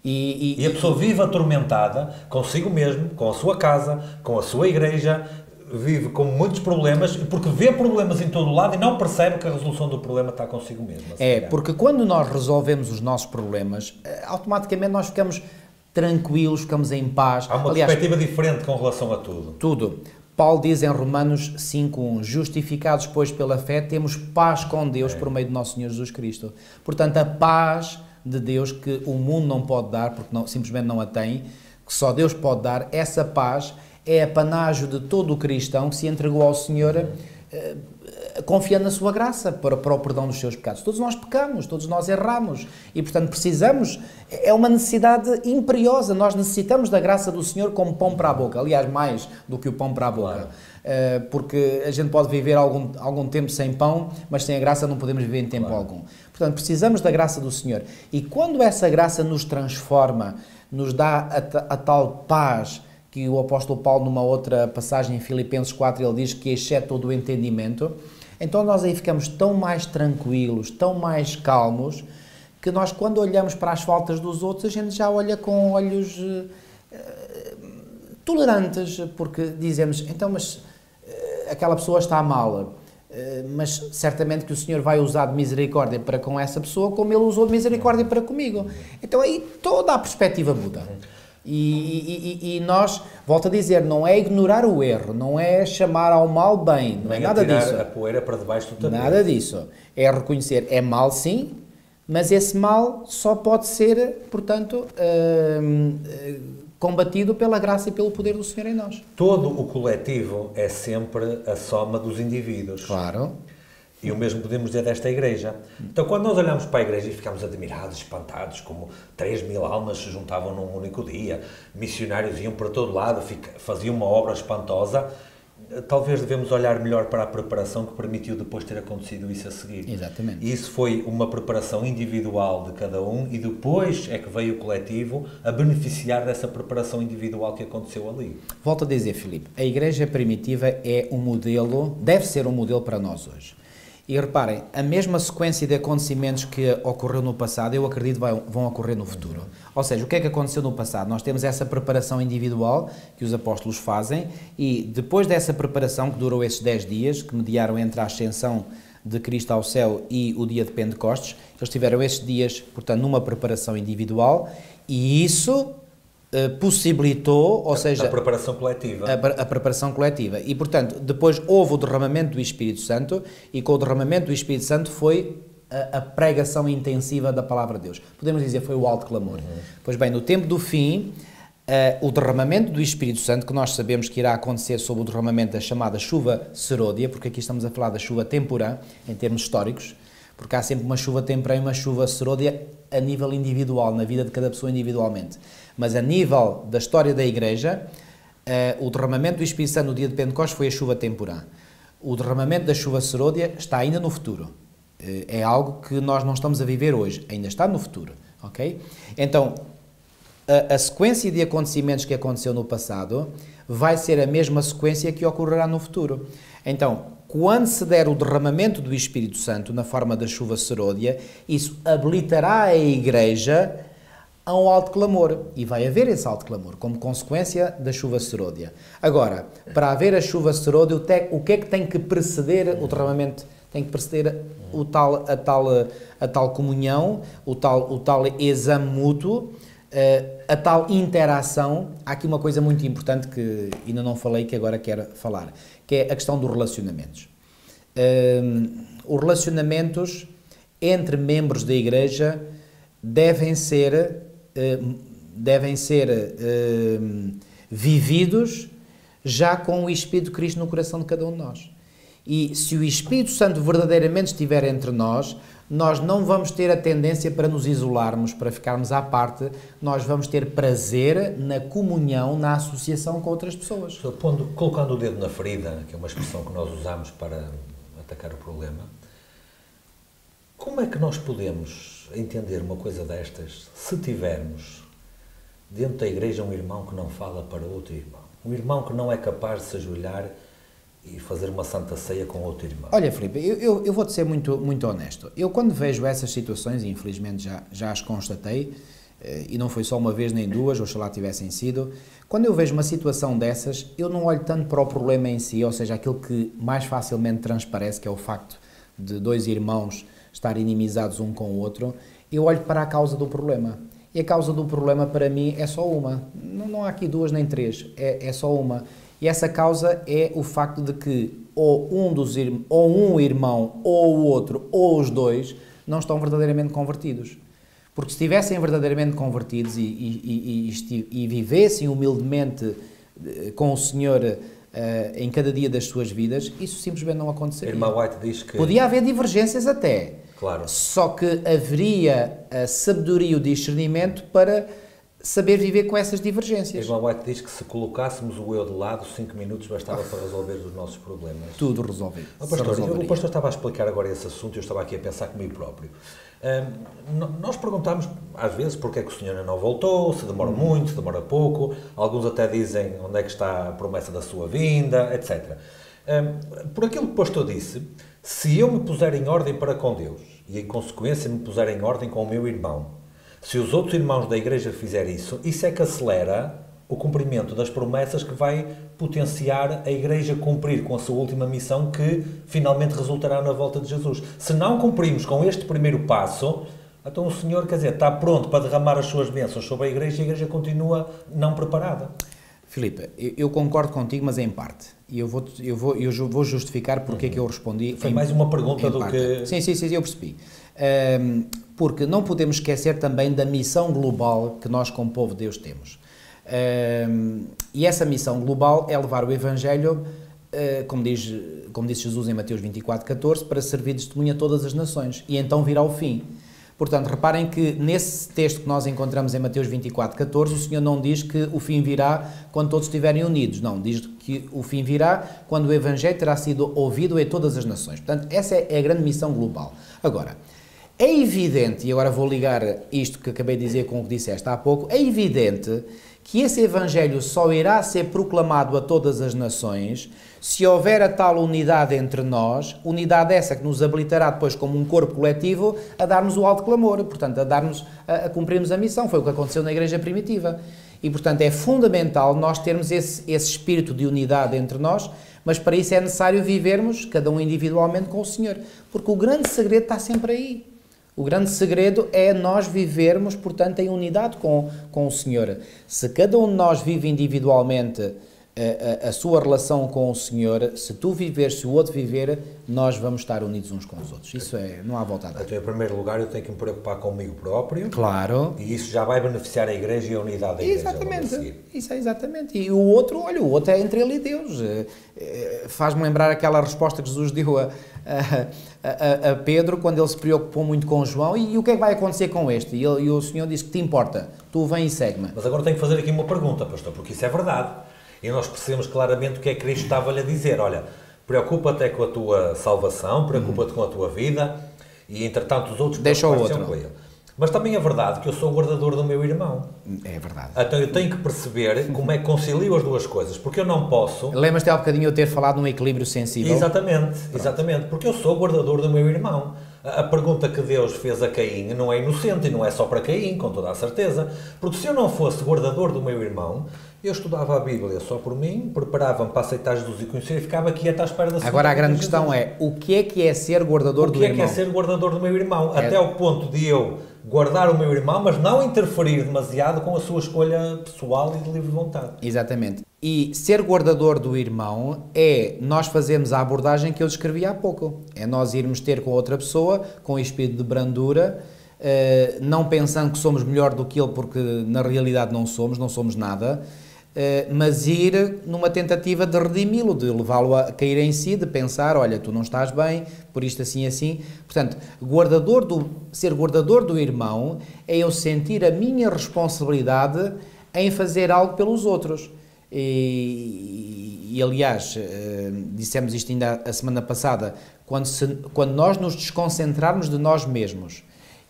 E a pessoa vive atormentada consigo mesmo, com a sua casa, com a sua igreja, vive com muitos problemas, porque vê problemas em todo o lado e não percebe que a resolução do problema está consigo mesmo. Porque quando nós resolvemos os nossos problemas, automaticamente nós ficamos tranquilos, ficamos em paz. Há uma perspectiva diferente com relação a tudo. Tudo. Paulo diz em Romanos 5:1, justificados, pois, pela fé, temos paz com Deus por meio do nosso Senhor Jesus Cristo. Portanto, a paz de Deus que o mundo não pode dar, porque simplesmente não a tem, que só Deus pode dar, essa paz é apanágio de todo o cristão que se entregou ao Senhor confiando na sua graça para o perdão dos seus pecados. Todos nós pecamos, todos nós erramos e, portanto, precisamos, é uma necessidade imperiosa, nós necessitamos da graça do Senhor como pão para a boca, aliás, mais do que o pão para a boca. Claro. Porque a gente pode viver algum tempo sem pão, mas sem a graça não podemos viver em tempo algum. Portanto, precisamos da graça do Senhor. E quando essa graça nos transforma, nos dá a tal paz que o apóstolo Paulo, numa outra passagem em Filipenses 4, ele diz que excede todo o entendimento, então nós aí ficamos tão mais tranquilos, tão mais calmos, que nós, quando olhamos para as faltas dos outros, a gente já olha com olhos tolerantes, porque dizemos, então, mas aquela pessoa está mal, mas certamente que o Senhor vai usar de misericórdia para com essa pessoa, como Ele usou de misericórdia para comigo. Então aí toda a perspectiva muda. E nós, volto a dizer, não é ignorar o erro, não é chamar ao mal bem, não é nada disso. A poeira para debaixo do tapete. Nada disso. É reconhecer, é mal sim, mas esse mal só pode ser, portanto, combatido pela graça e pelo poder do Senhor em nós. Todo o coletivo é sempre a soma dos indivíduos. Claro. E o mesmo podemos dizer desta igreja. Então, quando nós olhamos para a igreja e ficamos admirados, espantados, como 3.000 almas se juntavam num único dia, missionários iam para todo lado, faziam uma obra espantosa, talvez devemos olhar melhor para a preparação que permitiu depois ter acontecido isso a seguir. Exatamente. E isso foi uma preparação individual de cada um e depois é que veio o coletivo a beneficiar dessa preparação individual que aconteceu ali. Volto a dizer, Filipe, a igreja primitiva é um modelo, deve ser um modelo para nós hoje. E reparem, a mesma sequência de acontecimentos que ocorreu no passado, eu acredito vão ocorrer no futuro. Ou seja, o que é que aconteceu no passado? Nós temos essa preparação individual que os apóstolos fazem e depois dessa preparação que durou esses 10 dias, que mediaram entre a ascensão de Cristo ao céu e o dia de Pentecostes, eles tiveram esses dias, portanto, numa preparação individual e isso possibilitou, ou seja... A preparação coletiva. A preparação coletiva. E, portanto, depois houve o derramamento do Espírito Santo e com o derramamento do Espírito Santo foi a pregação intensiva da palavra de Deus. Podemos dizer foi o alto clamor. Pois bem, no tempo do fim, o derramamento do Espírito Santo, que nós sabemos que irá acontecer sob o derramamento da chamada chuva seródia, porque aqui estamos a falar da chuva temporã, em termos históricos, porque há sempre uma chuva temporã e uma chuva seródia a nível individual, na vida de cada pessoa individualmente. Mas a nível da história da Igreja, o derramamento do Espírito Santo no dia de Pentecostes foi a chuva temporã. O derramamento da chuva seródia está ainda no futuro. É algo que nós não estamos a viver hoje, ainda está no futuro, ok? Então, a sequência de acontecimentos que aconteceu no passado vai ser a mesma sequência que ocorrerá no futuro. Então, quando se der o derramamento do Espírito Santo na forma da chuva seródia, isso habilitará a Igreja a um alto clamor, e vai haver esse alto clamor, como consequência da chuva seródia. Agora, para haver a chuva seródia, o que é que tem que preceder o derramamento? Tem que preceder a tal comunhão, o tal exame mútuo, a tal interação. Há aqui uma coisa muito importante que ainda não falei, que agora quero falar, que é a questão dos relacionamentos. Os relacionamentos entre membros da Igreja devem ser vividos já com o Espírito de Cristo no coração de cada um de nós. E se o Espírito Santo verdadeiramente estiver entre nós, nós não vamos ter a tendência para nos isolarmos, para ficarmos à parte, nós vamos ter prazer na comunhão, na associação com outras pessoas. Colocando o dedo na ferida, que é uma expressão que nós usamos para atacar o problema, como é que nós podemos entender uma coisa destas se tivermos dentro da Igreja um irmão que não fala para outro irmão? Um irmão que não é capaz de se ajoelhar e fazer uma santa ceia com outro irmão? Olha, Filipe, eu vou-te ser muito honesto. Eu, quando vejo essas situações, e infelizmente já as constatei, e não foi só uma vez nem duas, oxalá tivessem sido, quando eu vejo uma situação dessas, eu não olho tanto para o problema em si, ou seja, aquilo que mais facilmente transparece, que é o facto de dois irmãos estarem inimizados um com o outro, eu olho para a causa do problema. E a causa do problema, para mim, é só uma. Não há aqui duas nem três, é só uma. E essa causa é o facto de que ou um irmão, ou o outro, ou os dois, não estão verdadeiramente convertidos. Porque se estivessem verdadeiramente convertidos e vivessem humildemente com o Senhor em cada dia das suas vidas, isso simplesmente não aconteceria. A irmã White diz que... Podia haver divergências até. Claro. Só que haveria a sabedoria e o discernimento para saber viver com essas divergências. A irmã White diz que se colocássemos o eu de lado, 5 minutos bastava para resolver os nossos problemas. Tudo resolver. O pastor estava a explicar agora esse assunto e eu estava aqui a pensar comigo próprio. Nós perguntamos, às vezes, porque é que o Senhor ainda não voltou, se demora muito, se demora pouco. Alguns até dizem onde é que está a promessa da sua vinda, etc. Por aquilo que o pastor disse, se eu me puser em ordem para com Deus e, em consequência, me puser em ordem com o meu irmão, se os outros irmãos da Igreja fizerem isso é que acelera o cumprimento das promessas que vai potenciar a Igreja cumprir com a sua última missão, que finalmente resultará na volta de Jesus. Se não cumprimos com este primeiro passo, então o Senhor, quer dizer, está pronto para derramar as suas bênçãos sobre a Igreja continua não preparada. Filipe, eu concordo contigo, mas em parte. E eu vou justificar porque é que eu respondi. Foi mais uma pergunta do que... Sim, eu percebi. Porque não podemos esquecer também da missão global que nós, como povo de Deus, temos. E essa missão global é levar o Evangelho, como diz Jesus em Mateus 24:14, para servir de testemunha a todas as nações, e então virá o fim. Portanto, reparem que nesse texto que nós encontramos em Mateus 24:14, o Senhor não diz que o fim virá quando todos estiverem unidos, não, diz que o fim virá quando o Evangelho terá sido ouvido em todas as nações. Portanto, essa é a grande missão global. Agora, é evidente, e agora vou ligar isto que acabei de dizer com o que disseste há pouco, é evidente que esse Evangelho só irá ser proclamado a todas as nações se houver a tal unidade entre nós, unidade essa que nos habilitará depois como um corpo coletivo a darmos o alto clamor, portanto a cumprirmos a missão. Foi o que aconteceu na Igreja primitiva. E portanto é fundamental nós termos esse espírito de unidade entre nós, mas para isso é necessário vivermos cada um individualmente com o Senhor, porque o grande segredo está sempre aí. O grande segredo é nós vivermos, portanto, em unidade com o Senhor. Se cada um de nós vive individualmente a sua relação com o Senhor, se tu viveres, se o outro viver, nós vamos estar unidos uns com os outros. Isso não há volta a dar. Então, em primeiro lugar, eu tenho que me preocupar comigo próprio. Claro. E isso já vai beneficiar a Igreja e a unidade da Igreja. Exatamente. Isso é exatamente. E o outro, olha, o outro é entre ele e Deus. Faz-me lembrar aquela resposta que Jesus deu a Pedro, quando ele se preocupou muito com João, e o que é que vai acontecer com este? E o Senhor disse que te importa, tu vem e segue-me. Mas agora tenho que fazer aqui uma pergunta, pastor, porque isso é verdade. E nós percebemos claramente o que é que Cristo estava-lhe a dizer. Olha, preocupa-te com a tua salvação, preocupa-te com a tua vida, e entretanto os outros deixa o outro com ele. Mas também é verdade que eu sou o guardador do meu irmão. É verdade. Então eu tenho que perceber como é que concilio as duas coisas, porque eu não posso... Lembras-te há bocadinho eu ter falado num equilíbrio sensível? Exatamente, porque eu sou o guardador do meu irmão. A pergunta que Deus fez a Caim não é inocente, e não é só para Caim, com toda a certeza, porque se eu não fosse guardador do meu irmão, eu estudava a Bíblia só por mim, preparava-me para aceitar Jesus e conhecer e ficava aqui até à espera da segunda. Agora a grande questão é, o que é ser guardador do irmão? O que é ser guardador do meu irmão? Até ao ponto de eu guardar o meu irmão, mas não interferir demasiado com a sua escolha pessoal e de livre vontade. Exatamente. E ser guardador do irmão é nós fazermos a abordagem que eu descrevi há pouco. É nós irmos ter com outra pessoa, com espírito de brandura, não pensando que somos melhor do que ele, porque na realidade não somos nada, mas ir numa tentativa de redimi-lo, de levá-lo a cair em si, de pensar, olha, tu não estás bem, por isto assim, assim. Portanto, ser guardador do irmão é eu sentir a minha responsabilidade em fazer algo pelos outros. E aliás, dissemos isto ainda a semana passada, quando nós nos desconcentrarmos de nós mesmos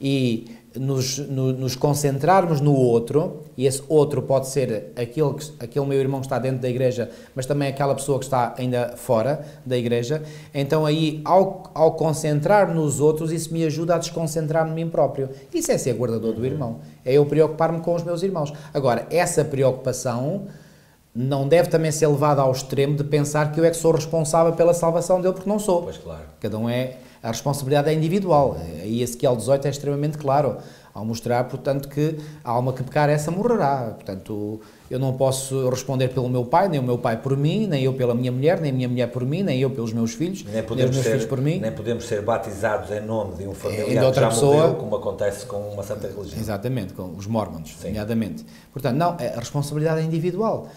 e nos concentrarmos no outro, e esse outro pode ser aquele meu irmão que está dentro da igreja, mas também aquela pessoa que está ainda fora da igreja, então aí, ao concentrar nos outros, isso me ajuda a desconcentrar em mim próprio. Isso é ser guardador do irmão, é eu preocupar-me com os meus irmãos. Agora, essa preocupação não deve também ser levada ao extremo de pensar que eu é que sou responsável pela salvação dele, porque não sou. Pois claro. Cada um a responsabilidade é individual. Aí Ezequiel 18 é extremamente claro, ao mostrar, portanto, que a alma que pecar, essa morrerá. Portanto, eu não posso responder pelo meu pai, nem o meu pai por mim, nem eu pela minha mulher, nem a minha mulher por mim, nem eu pelos meus filhos, nem os meus filhos por mim. Nem podemos ser batizados em nome de um familiar que já morreu, como acontece com uma santa religião. Exatamente, com os mormons, nomeadamente. Portanto, não, a responsabilidade é individual.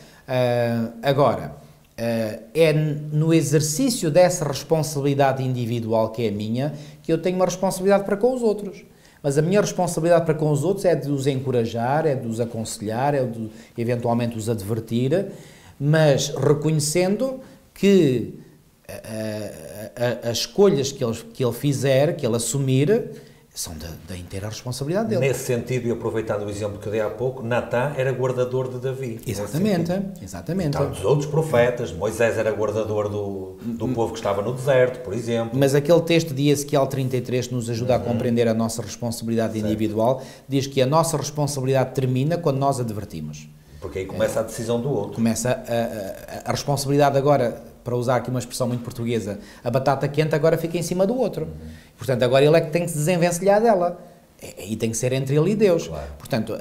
Agora, é no exercício dessa responsabilidade individual que é minha, que eu tenho uma responsabilidade para com os outros. Mas a minha responsabilidade para com os outros é de os encorajar, é de os aconselhar, é de eventualmente os advertir, mas reconhecendo que as escolhas que ele fizer, que ele assumir, são da inteira responsabilidade dele. Nesse sentido, e aproveitando o exemplo que dei há pouco, Natã era guardador de Davi. Exatamente. Então, dos outros profetas, Moisés era guardador do povo que estava no deserto, por exemplo. Mas aquele texto de Ezequiel 33 que nos ajuda a compreender a nossa responsabilidade individual, diz que a nossa responsabilidade termina quando nós advertimos. Porque aí começa a decisão do outro. Começa a responsabilidade agora, para usar aqui uma expressão muito portuguesa, a batata quente agora fica em cima do outro. Portanto, agora ele é que tem que se desenvencilhar dela. E tem que ser entre ele e Deus. Claro. Portanto,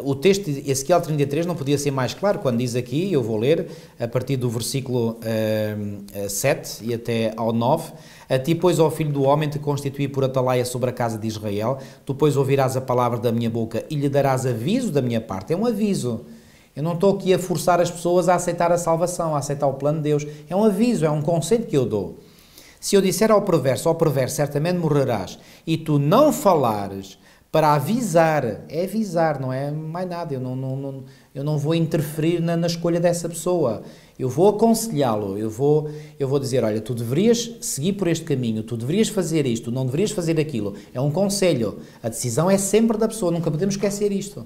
o texto de Ezequiel 33 não podia ser mais claro quando diz aqui, eu vou ler, a partir do versículo 7 e até ao 9, a ti, pois, ó filho do homem, te constituí por atalaia sobre a casa de Israel, tu, pois, ouvirás a palavra da minha boca e lhe darás aviso da minha parte. É um aviso. Eu não estou aqui a forçar as pessoas a aceitar a salvação, a aceitar o plano de Deus. É um aviso, é um conselho que eu dou. Se eu disser ao perverso, certamente morrerás, e tu não falares para avisar, é avisar, não é mais nada, eu não vou interferir na escolha dessa pessoa, eu vou aconselhá-lo, eu vou dizer, olha, tu deverias seguir por este caminho, tu deverias fazer isto, não deverias fazer aquilo, é um conselho, a decisão é sempre da pessoa, nunca podemos esquecer isto.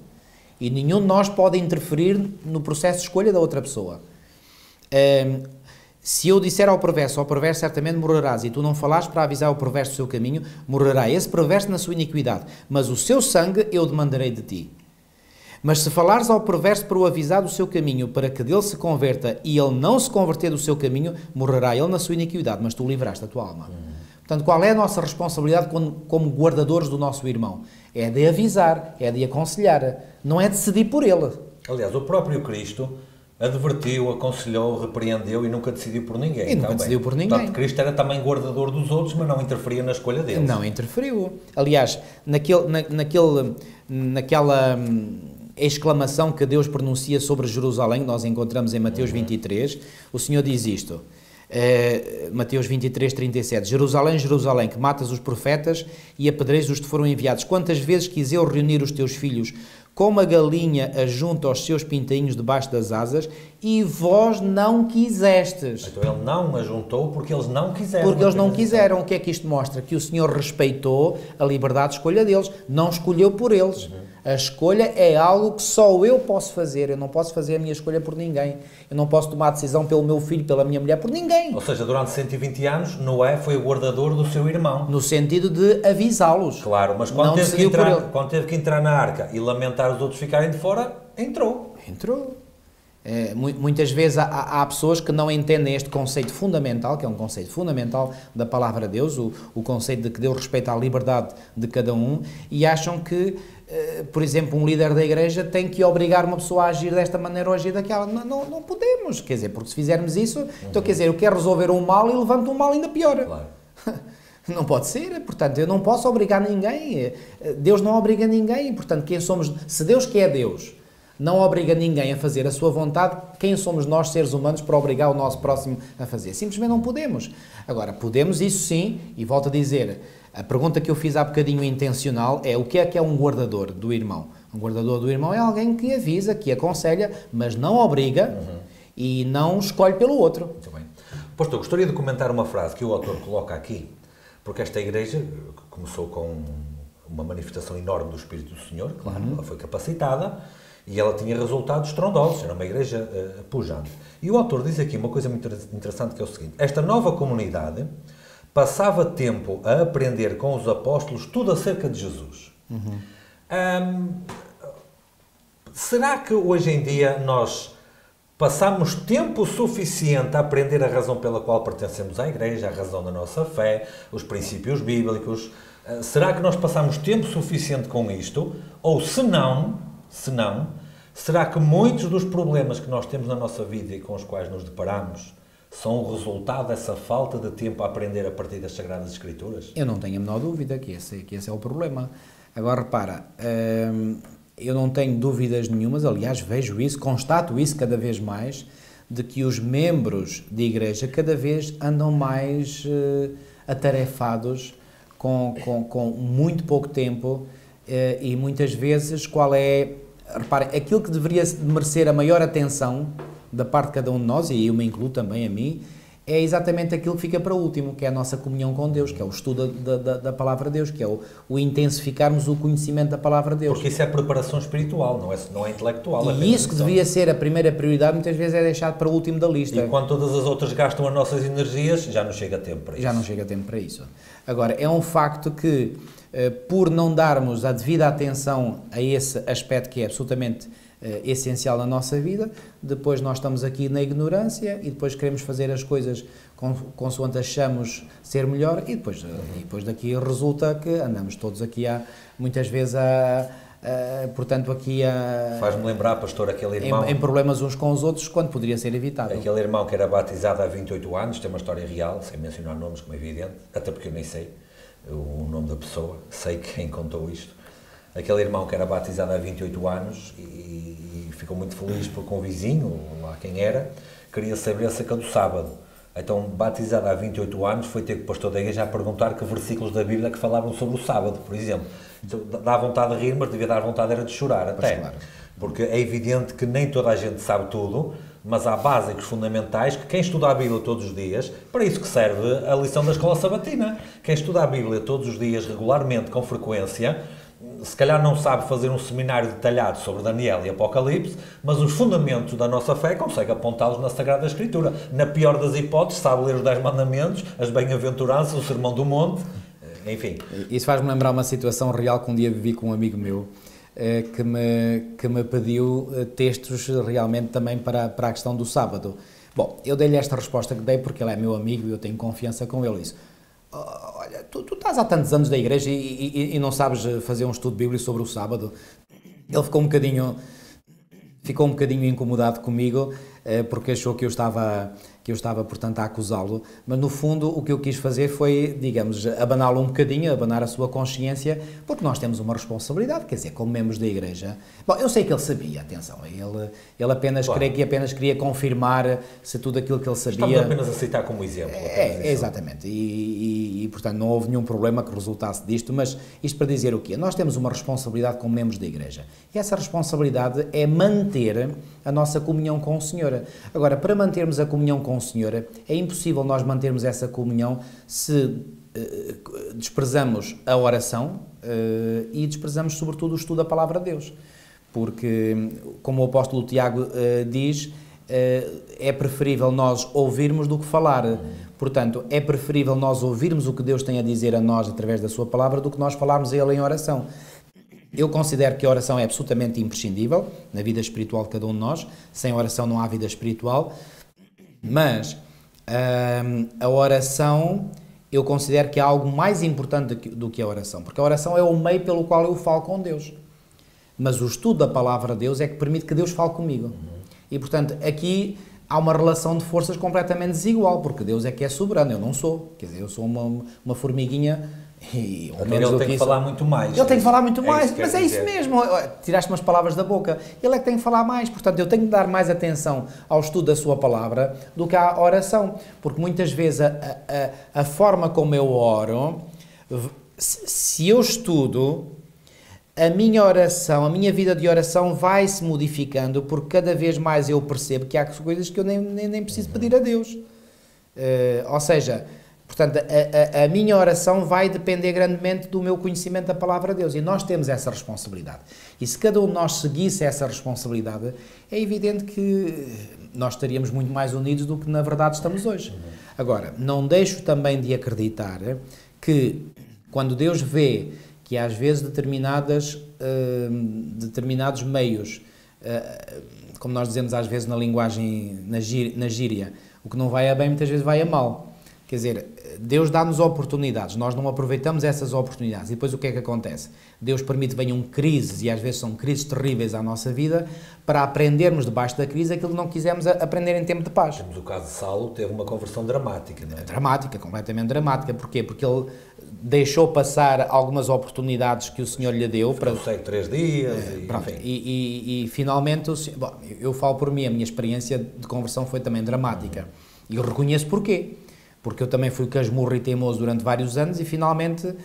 E nenhum de nós pode interferir no processo de escolha da outra pessoa. Se eu disser ao perverso certamente morrerás, e tu não falares para avisar o perverso do seu caminho, morrerá esse perverso na sua iniquidade, mas o seu sangue eu demandarei de ti. Mas se falares ao perverso para o avisar do seu caminho, para que dele se converta, e ele não se converter do seu caminho, morrerá ele na sua iniquidade, mas tu livraste a tua alma. Portanto, qual é a nossa responsabilidade como guardadores do nosso irmão? É de avisar, é de aconselhar, não é de decidir por ele. Aliás, o próprio Cristo Advertiu, aconselhou, repreendeu e nunca decidiu por ninguém. E nunca decidiu por ninguém. Portanto, Cristo era também guardador dos outros, mas não interferia na escolha deles. Não interferiu. Aliás, naquela exclamação que Deus pronuncia sobre Jerusalém, que nós encontramos em Mateus 23, o Senhor diz isto, Mateus 23, 37, Jerusalém, Jerusalém, que matas os profetas e apedrejas os que foram enviados. Quantas vezes quis eu reunir os teus filhos, como a galinha ajunta os seus pintainhos debaixo das asas, e vós não quisestes. Então ele não ajuntou porque eles não quiseram. Porque eles não quiseram. O que é que isto mostra? Que o Senhor respeitou a liberdade de escolha deles, não escolheu por eles. A escolha é algo que só eu posso fazer. Eu não posso fazer a minha escolha por ninguém. Eu não posso tomar decisão pelo meu filho, pela minha mulher, por ninguém. Ou seja, durante 120 anos, Noé foi o guardador do seu irmão. No sentido de avisá-los. Claro, mas quando teve que entrar na arca e lamentar os outros ficarem de fora, entrou. Entrou. Muitas vezes há pessoas que não entendem este conceito fundamental, que é um conceito fundamental da palavra de Deus, o conceito de que Deus respeita a liberdade de cada um, e acham que, por exemplo, um líder da igreja tem que obrigar uma pessoa a agir desta maneira ou a agir daquela. Não podemos, quer dizer, porque se fizermos isso, então quer dizer, eu quero resolver um mal e levanto um mal ainda pior. Claro. Não pode ser, portanto, eu não posso obrigar ninguém, Deus não obriga ninguém, portanto, quem somos, se Deus que é Deus, não obriga ninguém a fazer a sua vontade, quem somos nós, seres humanos, para obrigar o nosso próximo a fazer? Simplesmente não podemos. Agora, podemos isso sim, e volto a dizer, a pergunta que eu fiz há bocadinho intencional é o que é um guardador do irmão? Um guardador do irmão é alguém que avisa, que aconselha, mas não obriga e não escolhe pelo outro. Muito bem. Pastor, gostaria de comentar uma frase que o autor coloca aqui, porque esta igreja começou com uma manifestação enorme do Espírito do Senhor, claro, ela foi capacitada, e ela tinha resultados estrondosos, era uma igreja pujante. E o autor diz aqui uma coisa muito interessante, que é o seguinte: esta nova comunidade passava tempo a aprender com os apóstolos tudo acerca de Jesus. Será que hoje em dia nós passamos tempo suficiente a aprender a razão pela qual pertencemos à igreja, a razão da nossa fé, os princípios bíblicos? Será que nós passamos tempo suficiente com isto? Ou se não, será que muitos dos problemas que nós temos na nossa vida e com os quais nos deparamos são o resultado dessa falta de tempo a aprender a partir das Sagradas Escrituras? Eu não tenho a menor dúvida que esse é o problema. Agora, repara, eu não tenho dúvidas nenhumas, aliás, vejo isso, constato isso cada vez mais, de que os membros de igreja cada vez andam mais atarefados, com muito pouco tempo, e muitas vezes reparem, aquilo que deveria merecer a maior atenção da parte de cada um de nós, e eu me incluo também a mim, é exatamente aquilo que fica para último, que é a nossa comunhão com Deus, que é o estudo da Palavra de Deus, que é o intensificarmos o conhecimento da Palavra de Deus. Porque isso é preparação espiritual, não é intelectual. E isso que devia ser a primeira prioridade, muitas vezes é deixado para o último da lista. E quando todas as outras gastam as nossas energias, já não chega tempo para isso. Já não chega tempo para isso. Agora, é um facto que, por não darmos a devida atenção a esse aspecto que é absolutamente essencial na nossa vida, depois nós estamos aqui na ignorância e depois queremos fazer as coisas consoante achamos ser melhor e depois daqui resulta que andamos todos aqui muitas vezes portanto aqui Faz-me lembrar, pastor, aquele irmão... Em problemas uns com os outros, quando poderia ser evitado. Aquele irmão que era batizado há 28 anos, tem uma história real, sem mencionar nomes, como é evidente, até porque eu nem sei o nome da pessoa, sei quem contou isto. Aquele irmão que era batizado há 28 anos e ficou muito feliz porque um vizinho, lá quem era, queria saber acerca do sábado. Então, batizado há 28 anos, foi ter com o pastor da igreja a perguntar que versículos da Bíblia que falavam sobre o sábado, por exemplo. Então, dá vontade de rir, mas devia dar vontade era de chorar até. Claro. Porque é evidente que nem toda a gente sabe tudo, mas há básicos fundamentais que quem estuda a Bíblia todos os dias, para isso que serve a lição da escola sabatina. Quem estuda a Bíblia todos os dias, regularmente, com frequência, se calhar não sabe fazer um seminário detalhado sobre Daniel e Apocalipse, mas os fundamentos da nossa fé consegue apontá-los na Sagrada Escritura. Na pior das hipóteses, sabe ler os 10 mandamentos, as bem-aventuranças, o Sermão do Monte, enfim. Isso faz-me lembrar uma situação real que um dia vivi com um amigo meu, que me pediu textos realmente também para a questão do sábado. Bom, eu dei-lhe esta resposta que dei porque ele é meu amigo e eu tenho confiança com ele. Disse: olha, tu estás há tantos anos da igreja e não sabes fazer um estudo bíblico sobre o sábado? Ele ficou um bocadinho ficou um bocadinho incomodado comigo, porque achou que eu estava, portanto, a acusá-lo, mas no fundo o que eu quis fazer foi, digamos, abaná-lo um bocadinho, abanar a sua consciência, porque nós temos uma responsabilidade, quer dizer, como membros da Igreja. Bom, eu sei que ele sabia, atenção, ele apenas, claro, creio que apenas queria confirmar se tudo aquilo que ele sabia... Estamos apenas a aceitar como exemplo. Exatamente, e portanto não houve nenhum problema que resultasse disto, mas isto para dizer o quê? Nós temos uma responsabilidade como membros da Igreja, e essa responsabilidade é manter a nossa comunhão com o Senhor. Agora, para mantermos a comunhão com o Senhor, é impossível nós mantermos essa comunhão se desprezamos a oração e desprezamos sobretudo o estudo da Palavra de Deus. Porque, como o apóstolo Tiago diz, é preferível nós ouvirmos do que falar. Portanto, é preferível nós ouvirmos o que Deus tem a dizer a nós através da sua palavra do que nós falarmos a Ele em oração. Eu considero que a oração é absolutamente imprescindível na vida espiritual de cada um de nós. Sem oração não há vida espiritual. Mas a oração, eu considero que é algo mais importante do que a oração. Porque a oração é o meio pelo qual eu falo com Deus. Mas o estudo da palavra de Deus é que permite que Deus fale comigo. E, portanto, aqui há uma relação de forças completamente desigual, porque Deus é que é soberano, eu não sou. Quer dizer, eu sou uma formiguinha... E, ao menos ele tem que falar muito mais. Ele tem que falar muito mais, mas é isso mesmo. Tiraste umas palavras da boca. Ele é que tem que falar mais. Portanto, eu tenho que dar mais atenção ao estudo da sua palavra do que à oração. Porque muitas vezes a forma como eu oro, se eu estudo, a minha oração, a minha vida de oração vai-se modificando, porque cada vez mais eu percebo que há coisas que eu nem preciso pedir a Deus. Ou seja... Portanto, a minha oração vai depender grandemente do meu conhecimento da palavra de Deus. E nós temos essa responsabilidade. E se cada um de nós seguisse essa responsabilidade, é evidente que nós estaríamos muito mais unidos do que na verdade estamos hoje. Agora, não deixo também de acreditar que quando Deus vê que às vezes determinados meios, como nós dizemos às vezes na linguagem, na gíria, o que não vai a bem muitas vezes vai a mal. Quer dizer, Deus dá-nos oportunidades, nós não aproveitamos essas oportunidades e depois o que é que acontece? Deus permite que venham crises, e às vezes são crises terríveis à nossa vida, para aprendermos debaixo da crise aquilo que não quisemos aprender em tempo de paz. Temos o caso de Saulo, teve uma conversão dramática, não é? Dramática, completamente dramática. Porquê? Porque ele deixou passar algumas oportunidades que o Senhor lhe deu. Para 3 dias. E finalmente, bom, eu falo por mim, a minha experiência de conversão foi também dramática. E eu reconheço porquê. Porque eu também fui casmurro e teimoso durante vários anos e finalmente,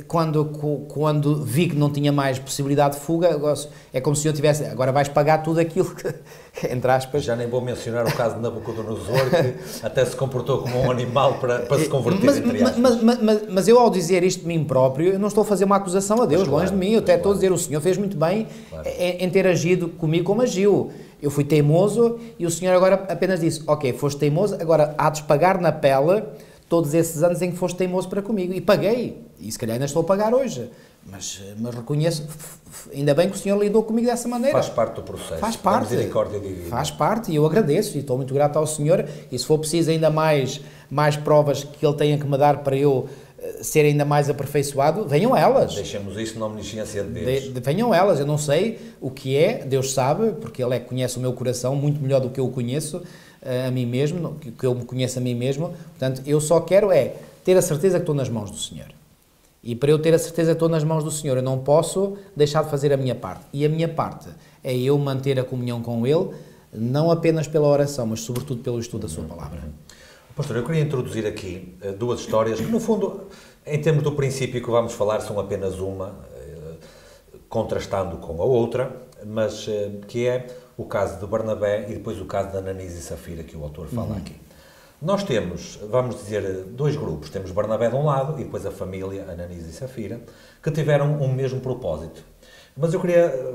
quando vi que não tinha mais possibilidade de fuga, é como se eu tivesse, agora vais pagar tudo aquilo que, entre aspas... Já nem vou mencionar o caso de Nabucodonosor, que até se comportou como um animal para se converter, entre aspas. Mas eu, ao dizer isto de mim próprio, eu não estou a fazer uma acusação a Deus, longe de mim, eu até estou a dizer, o Senhor fez muito bem em ter agido comigo como agiu. Eu fui teimoso e o Senhor agora apenas disse, ok, foste teimoso, agora há de pagar na pele todos esses anos em que foste teimoso para comigo. E paguei, e se calhar ainda estou a pagar hoje, mas reconheço, ainda bem que o Senhor lidou comigo dessa maneira. Faz parte do processo. Faz parte. Misericórdia divina. Faz parte, e eu agradeço, e estou muito grato ao Senhor, e se for preciso ainda mais provas que Ele tenha que me dar para eu ser ainda mais aperfeiçoado, venham elas. Deixemos isso na omnisciência de Deus. Venham elas, eu não sei o que é, Deus sabe, porque Ele é que conhece o meu coração muito melhor do que eu o conheço a mim mesmo, que eu me conheço a mim mesmo, portanto, eu só quero ter a certeza que estou nas mãos do Senhor. E para eu ter a certeza que estou nas mãos do Senhor, eu não posso deixar de fazer a minha parte. E a minha parte é eu manter a comunhão com Ele, não apenas pela oração, mas sobretudo pelo estudo da Sua Palavra. Pastor, eu queria introduzir aqui duas histórias que, no fundo, em termos do princípio que vamos falar, são apenas uma, contrastando com a outra, mas que é o caso de Barnabé e depois o caso de Ananias e Safira, que o autor fala aqui. Nós temos, vamos dizer, dois grupos. Temos Barnabé de um lado e depois a família Ananias e Safira, que tiveram um mesmo propósito. Mas eu queria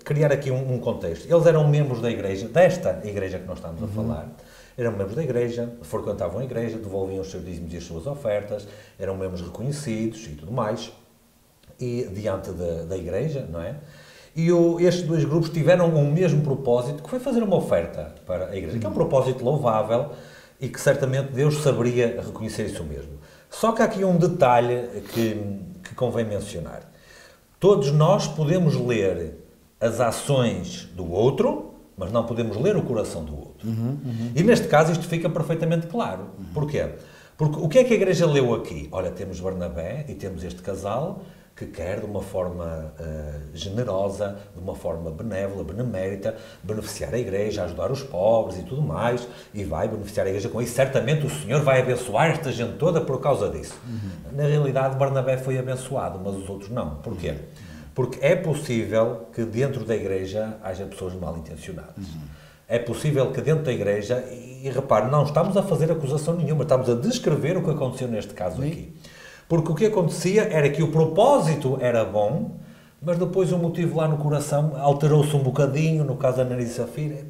criar aqui um contexto. Eles eram membros da igreja, desta igreja que nós estamos a falar, eram membros da igreja, frequentavam a igreja, devolviam os seus dízimos e as suas ofertas, eram membros reconhecidos e tudo mais, e diante da igreja, não é? E estes dois grupos tiveram um mesmo propósito, que foi fazer uma oferta para a igreja, que é um propósito louvável e que certamente Deus saberia reconhecer isso mesmo. Só que há aqui um detalhe que convém mencionar. Todos nós podemos ler as ações do outro mas não podemos ler o coração do outro. E neste caso isto fica perfeitamente claro. Porquê? Porque o que é que a Igreja leu aqui? Olha, temos Barnabé e temos este casal que quer, de uma forma generosa, de uma forma benévola, benemérita, beneficiar a Igreja, ajudar os pobres e tudo mais, e vai beneficiar a Igreja com isso. Certamente o Senhor vai abençoar esta gente toda por causa disso. Na realidade, Barnabé foi abençoado, mas os outros não. Porquê? Porque é possível que dentro da Igreja haja pessoas mal intencionadas. É possível que dentro da Igreja, e repare, não estamos a fazer acusação nenhuma, estamos a descrever o que aconteceu neste caso aqui. Porque o que acontecia era que o propósito era bom, mas depois o motivo lá no coração alterou-se um bocadinho, no caso da Ananias e Safira,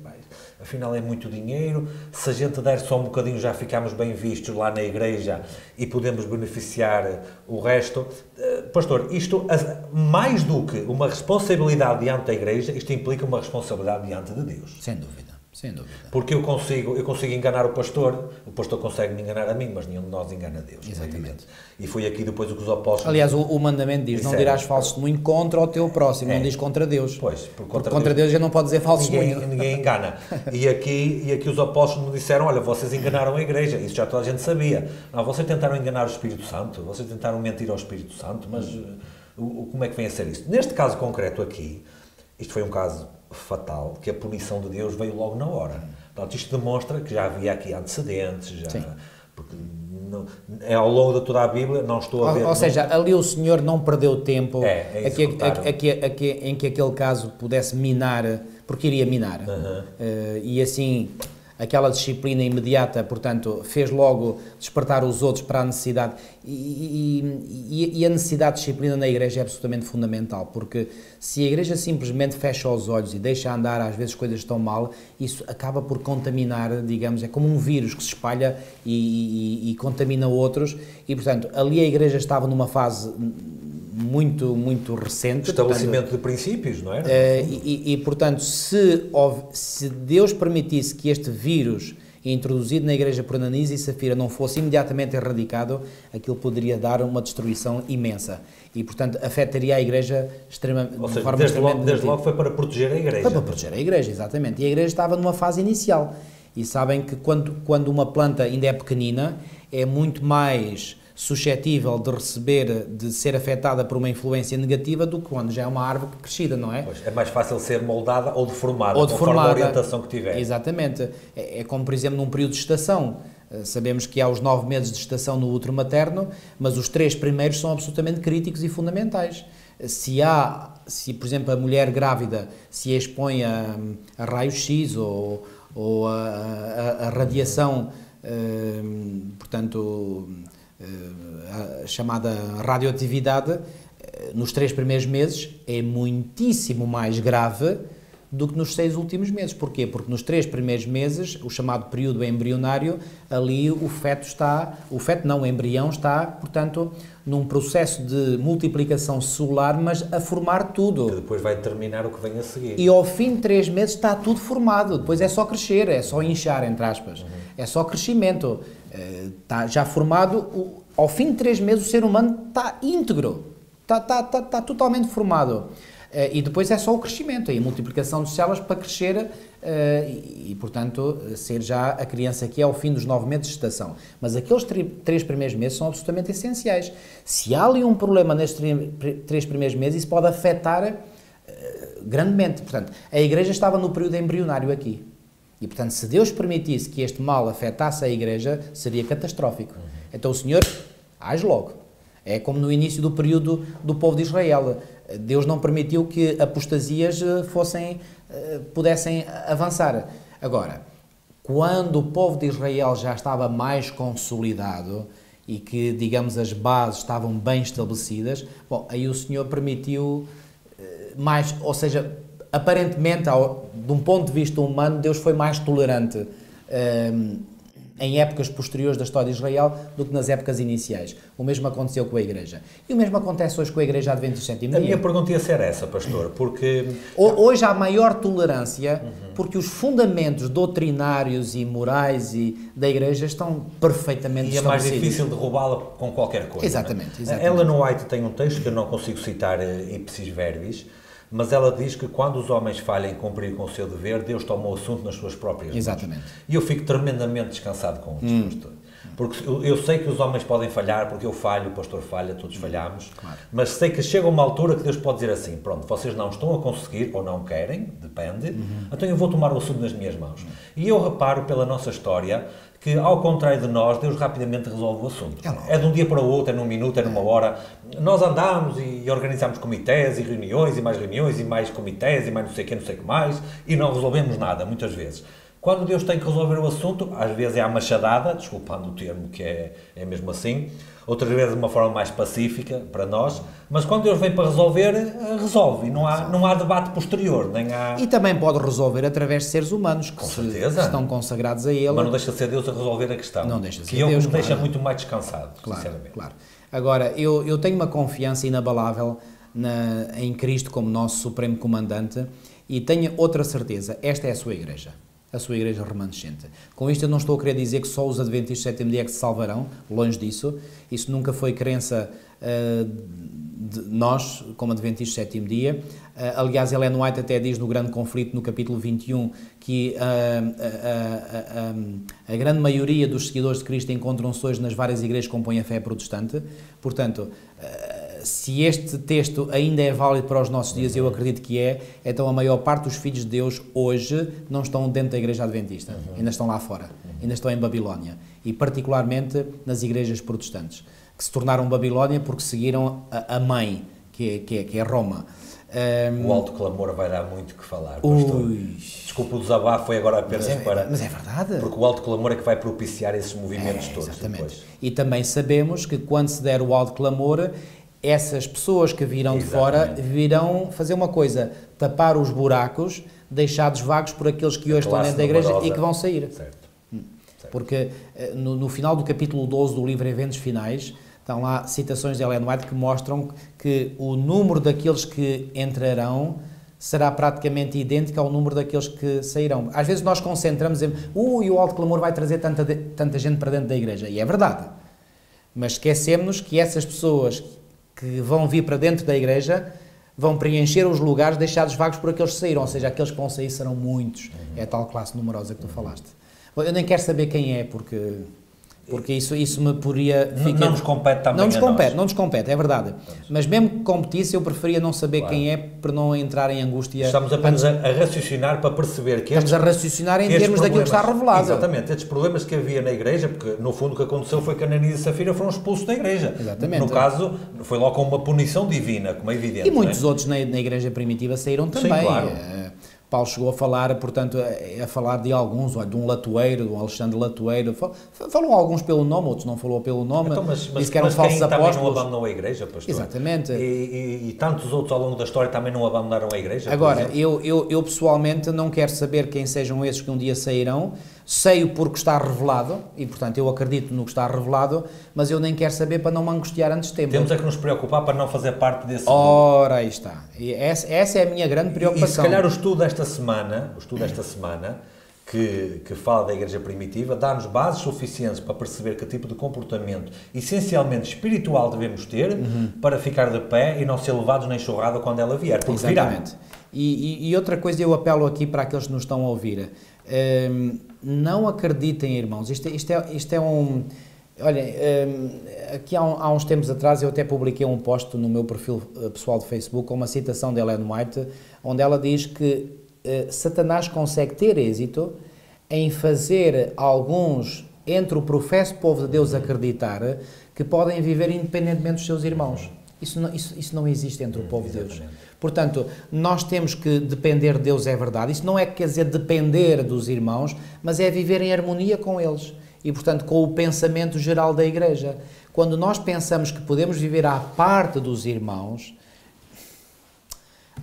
afinal é muito dinheiro, se a gente der só um bocadinho já ficamos bem vistos lá na Igreja e podemos beneficiar o resto. Pastor, isto, mais do que uma responsabilidade diante da Igreja, isto implica uma responsabilidade diante de Deus. Sem dúvida. Sem dúvida. Porque eu consigo enganar o pastor consegue me enganar a mim, mas nenhum de nós engana a Deus. Exatamente. E foi aqui depois o que os apóstolos... Aliás, o mandamento diz, não dirás falso testemunho contra o teu próximo, não diz contra Deus. Pois, porque contra Deus já não pode dizer falso testemunho. Ninguém engana. E aqui os apóstolos me disseram, olha, vocês enganaram a Igreja, isso já toda a gente sabia. Não, vocês tentaram enganar o Espírito Santo, vocês tentaram mentir ao Espírito Santo, mas como é que vem a ser isso? Neste caso concreto aqui, isto foi um caso fatal, que a punição de Deus veio logo na hora. Portanto, isto demonstra que já havia aqui antecedentes, porque ao longo de toda a Bíblia não estou a ver... Ou seja, ali o Senhor não perdeu tempo em que aquele caso pudesse minar, porque iria minar. E assim, aquela disciplina imediata, portanto, fez logo despertar os outros para a necessidade. E a necessidade de disciplina na Igreja é absolutamente fundamental, porque se a Igreja simplesmente fecha os olhos e deixa andar, às vezes coisas estão mal, isso acaba por contaminar, digamos, é como um vírus que se espalha e contamina outros, e portanto, ali a Igreja estava numa fase muito recente. Estabelecimento de princípios, não é? Portanto, se Deus permitisse que este vírus introduzido na Igreja por Ananias e Safira não fosse imediatamente erradicado, aquilo poderia dar uma destruição imensa. E, portanto, afetaria a Igreja extremamente... Ou seja, desde logo foi para proteger a Igreja. Foi para proteger a Igreja, exatamente. E a Igreja estava numa fase inicial. E sabem que quando uma planta ainda é pequenina, é muito mais suscetível de ser afetada por uma influência negativa do que quando já é uma árvore crescida, não é? Pois, é mais fácil ser moldada ou deformada, conforme a orientação que tiver. Exatamente. É como, por exemplo, num período de estação. Sabemos que há os 9 meses de estação no útero materno, mas os 3 primeiros são absolutamente críticos e fundamentais. Se, por exemplo, a mulher grávida se expõe a raio-x ou a radiação, portanto... a chamada radioatividade, nos 3 primeiros meses é muitíssimo mais grave do que nos 6 últimos meses. Porquê? Porque nos 3 primeiros meses, o chamado período embrionário, ali o embrião está, portanto, num processo de multiplicação celular, mas a formar tudo. Que depois vai determinar o que vem a seguir. E ao fim de 3 meses está tudo formado, depois é só crescer, é só inchar, entre aspas, é só crescimento. Está já formado, ao fim de 3 meses o ser humano está íntegro, está totalmente formado. E depois é só o crescimento, a multiplicação de células para crescer e, portanto, ser já a criança que é ao fim dos 9 meses de gestação. Mas aqueles 3 primeiros meses são absolutamente essenciais. Se há ali um problema nestes 3 primeiros meses, isso pode afetar grandemente. Portanto, a Igreja estava no período embrionário aqui. E, portanto, se Deus permitisse que este mal afetasse a Igreja, seria catastrófico. Então o Senhor age logo. É como no início do período do povo de Israel. Deus não permitiu que apostasias pudessem avançar. Agora, quando o povo de Israel já estava mais consolidado e que, digamos, as bases estavam bem estabelecidas, bom, aí o Senhor permitiu mais, ou seja, aparentemente, de um ponto de vista humano, Deus foi mais tolerante em épocas posteriores da história de Israel do que nas épocas iniciais. O mesmo aconteceu com a Igreja. E o mesmo acontece hoje com a Igreja Adventista Sétimo Dia. A minha pergunta ia ser essa, pastor, porque... Hoje há maior tolerância porque os fundamentos doutrinários e morais da Igreja estão perfeitamente estabelecidos. E é mais difícil derrubá-la com qualquer coisa. Exatamente. Ellen White tem um texto que eu não consigo citar ipsis verbis, mas ela diz que quando os homens falham em cumprir com o seu dever, Deus toma o assunto nas suas próprias mãos. Exatamente. E eu fico tremendamente descansado com isto, pastor. Porque eu sei que os homens podem falhar, porque eu falho, o pastor falha, todos falhamos, claro. Mas sei que chega uma altura que Deus pode dizer assim, pronto, vocês não estão a conseguir, ou não querem, depende, então eu vou tomar o assunto nas minhas mãos. E eu reparo pela nossa história que, ao contrário de nós, Deus rapidamente resolve o assunto. É de um dia para o outro, é num minuto, é numa hora. Nós andamos e organizamos comitês e reuniões e mais comitês e mais não sei o que mais, e não resolvemos nada, muitas vezes. Quando Deus tem que resolver o assunto, às vezes é à machadada, desculpando o termo que é mesmo assim, outras vezes de uma forma mais pacífica para nós, mas quando Deus vem para resolver, resolve, e não há debate posterior, nem há... E também pode resolver através de seres humanos que estão consagrados a Ele. Mas não deixa de ser Deus a resolver a questão. Não deixa de ser Deus. Que Deus, me deixa muito mais descansado, sinceramente. Claro. Agora, eu tenho uma confiança inabalável em Cristo como nosso Supremo Comandante e tenho outra certeza, esta é a sua Igreja. A sua Igreja remanescente. Com isto eu não estou a querer dizer que só os Adventistas do sétimo dia é que se salvarão, longe disso. Isso nunca foi crença de nós, como Adventistas do sétimo dia. Aliás, Ellen White até diz no Grande Conflito, no capítulo 21, que a grande maioria dos seguidores de Cristo encontram-se hoje nas várias igrejas que compõem a fé protestante. Portanto, se este texto ainda é válido para os nossos dias, eu acredito que é, então a maior parte dos filhos de Deus hoje não estão dentro da Igreja Adventista, ainda estão lá fora, ainda estão em Babilónia, e particularmente nas igrejas protestantes, que se tornaram Babilónia porque seguiram a mãe, que é Roma. O alto clamor vai dar muito que falar, pastor. Desculpa, o desabafo foi agora apenas Mas é verdade. Porque o alto clamor é que vai propiciar esses movimentos todos. Exatamente. Depois. E também sabemos que quando se der o alto clamor, essas pessoas que virão de fora virão fazer uma coisa, tapar os buracos deixados vagos por aqueles que hoje estão dentro da igreja e que vão sair. Certo. Porque no final do capítulo 12 do livro Eventos Finais, estão lá citações de Ellen White que mostram que o número daqueles que entrarão será praticamente idêntico ao número daqueles que sairão. Às vezes nós concentramos em e o alto clamor vai trazer tanta gente para dentro da igreja, e é verdade. Mas esquecemos que essas pessoas que vão vir para dentro da igreja vão preencher os lugares deixados vagos por aqueles que saíram, ou seja, aqueles que vão sair serão muitos. É a tal classe numerosa que tu falaste. Eu nem quero saber quem é, porque isso me poderia... Não nos compete também Não nos compete, é verdade. Mas mesmo que competisse, eu preferia não saber quem é para não entrar em angústia. Estamos apenas a raciocinar para perceber que estamos a raciocinar em termos daquilo que está revelado. Exatamente, estes problemas que havia na igreja, porque no fundo o que aconteceu foi que Ananias e Safira foram expulsos da igreja. Exatamente. No caso, foi logo com uma punição divina, como é evidente. E muitos outros na igreja primitiva saíram também. Sim, claro. Paulo chegou a falar, portanto, a falar de alguns, de um Latoeiro, de um Alexandre Latoeiro, falou alguns pelo nome, outros não falou pelo nome, então, disse que eram falsos apóstolos. Também não abandonou a igreja, pastor? Exatamente. E tantos outros ao longo da história também não abandonaram a igreja? Agora, eu pessoalmente não quero saber quem sejam esses que um dia sairão, sei-o porque está revelado, e portanto eu acredito no que está revelado, mas eu nem quero saber para não me angustiar antes de tempo. Temos é que nos preocupar para não fazer parte desse Ora, aí está. E essa é a minha grande preocupação. E se calhar o estudo desta semana, que fala da Igreja Primitiva, dá-nos bases suficientes para perceber que tipo de comportamento essencialmente espiritual devemos ter para ficar de pé e não ser levados na enxurrada quando ela vier, porque exatamente. E outra coisa, eu apelo aqui para aqueles que nos estão a ouvir, não acreditem, irmãos, isto é um... Olha, aqui há uns tempos atrás eu até publiquei um post no meu perfil pessoal de Facebook com uma citação de Ellen White, onde ela diz que Satanás consegue ter êxito em fazer alguns, entre o professo povo de Deus, acreditar que podem viver independentemente dos seus irmãos. Isso não existe entre o povo de Deus. Portanto, nós temos que depender de Deus, é verdade. Isso não é quer dizer depender dos irmãos, mas é viver em harmonia com eles. E, portanto, com o pensamento geral da Igreja. Quando nós pensamos que podemos viver à parte dos irmãos,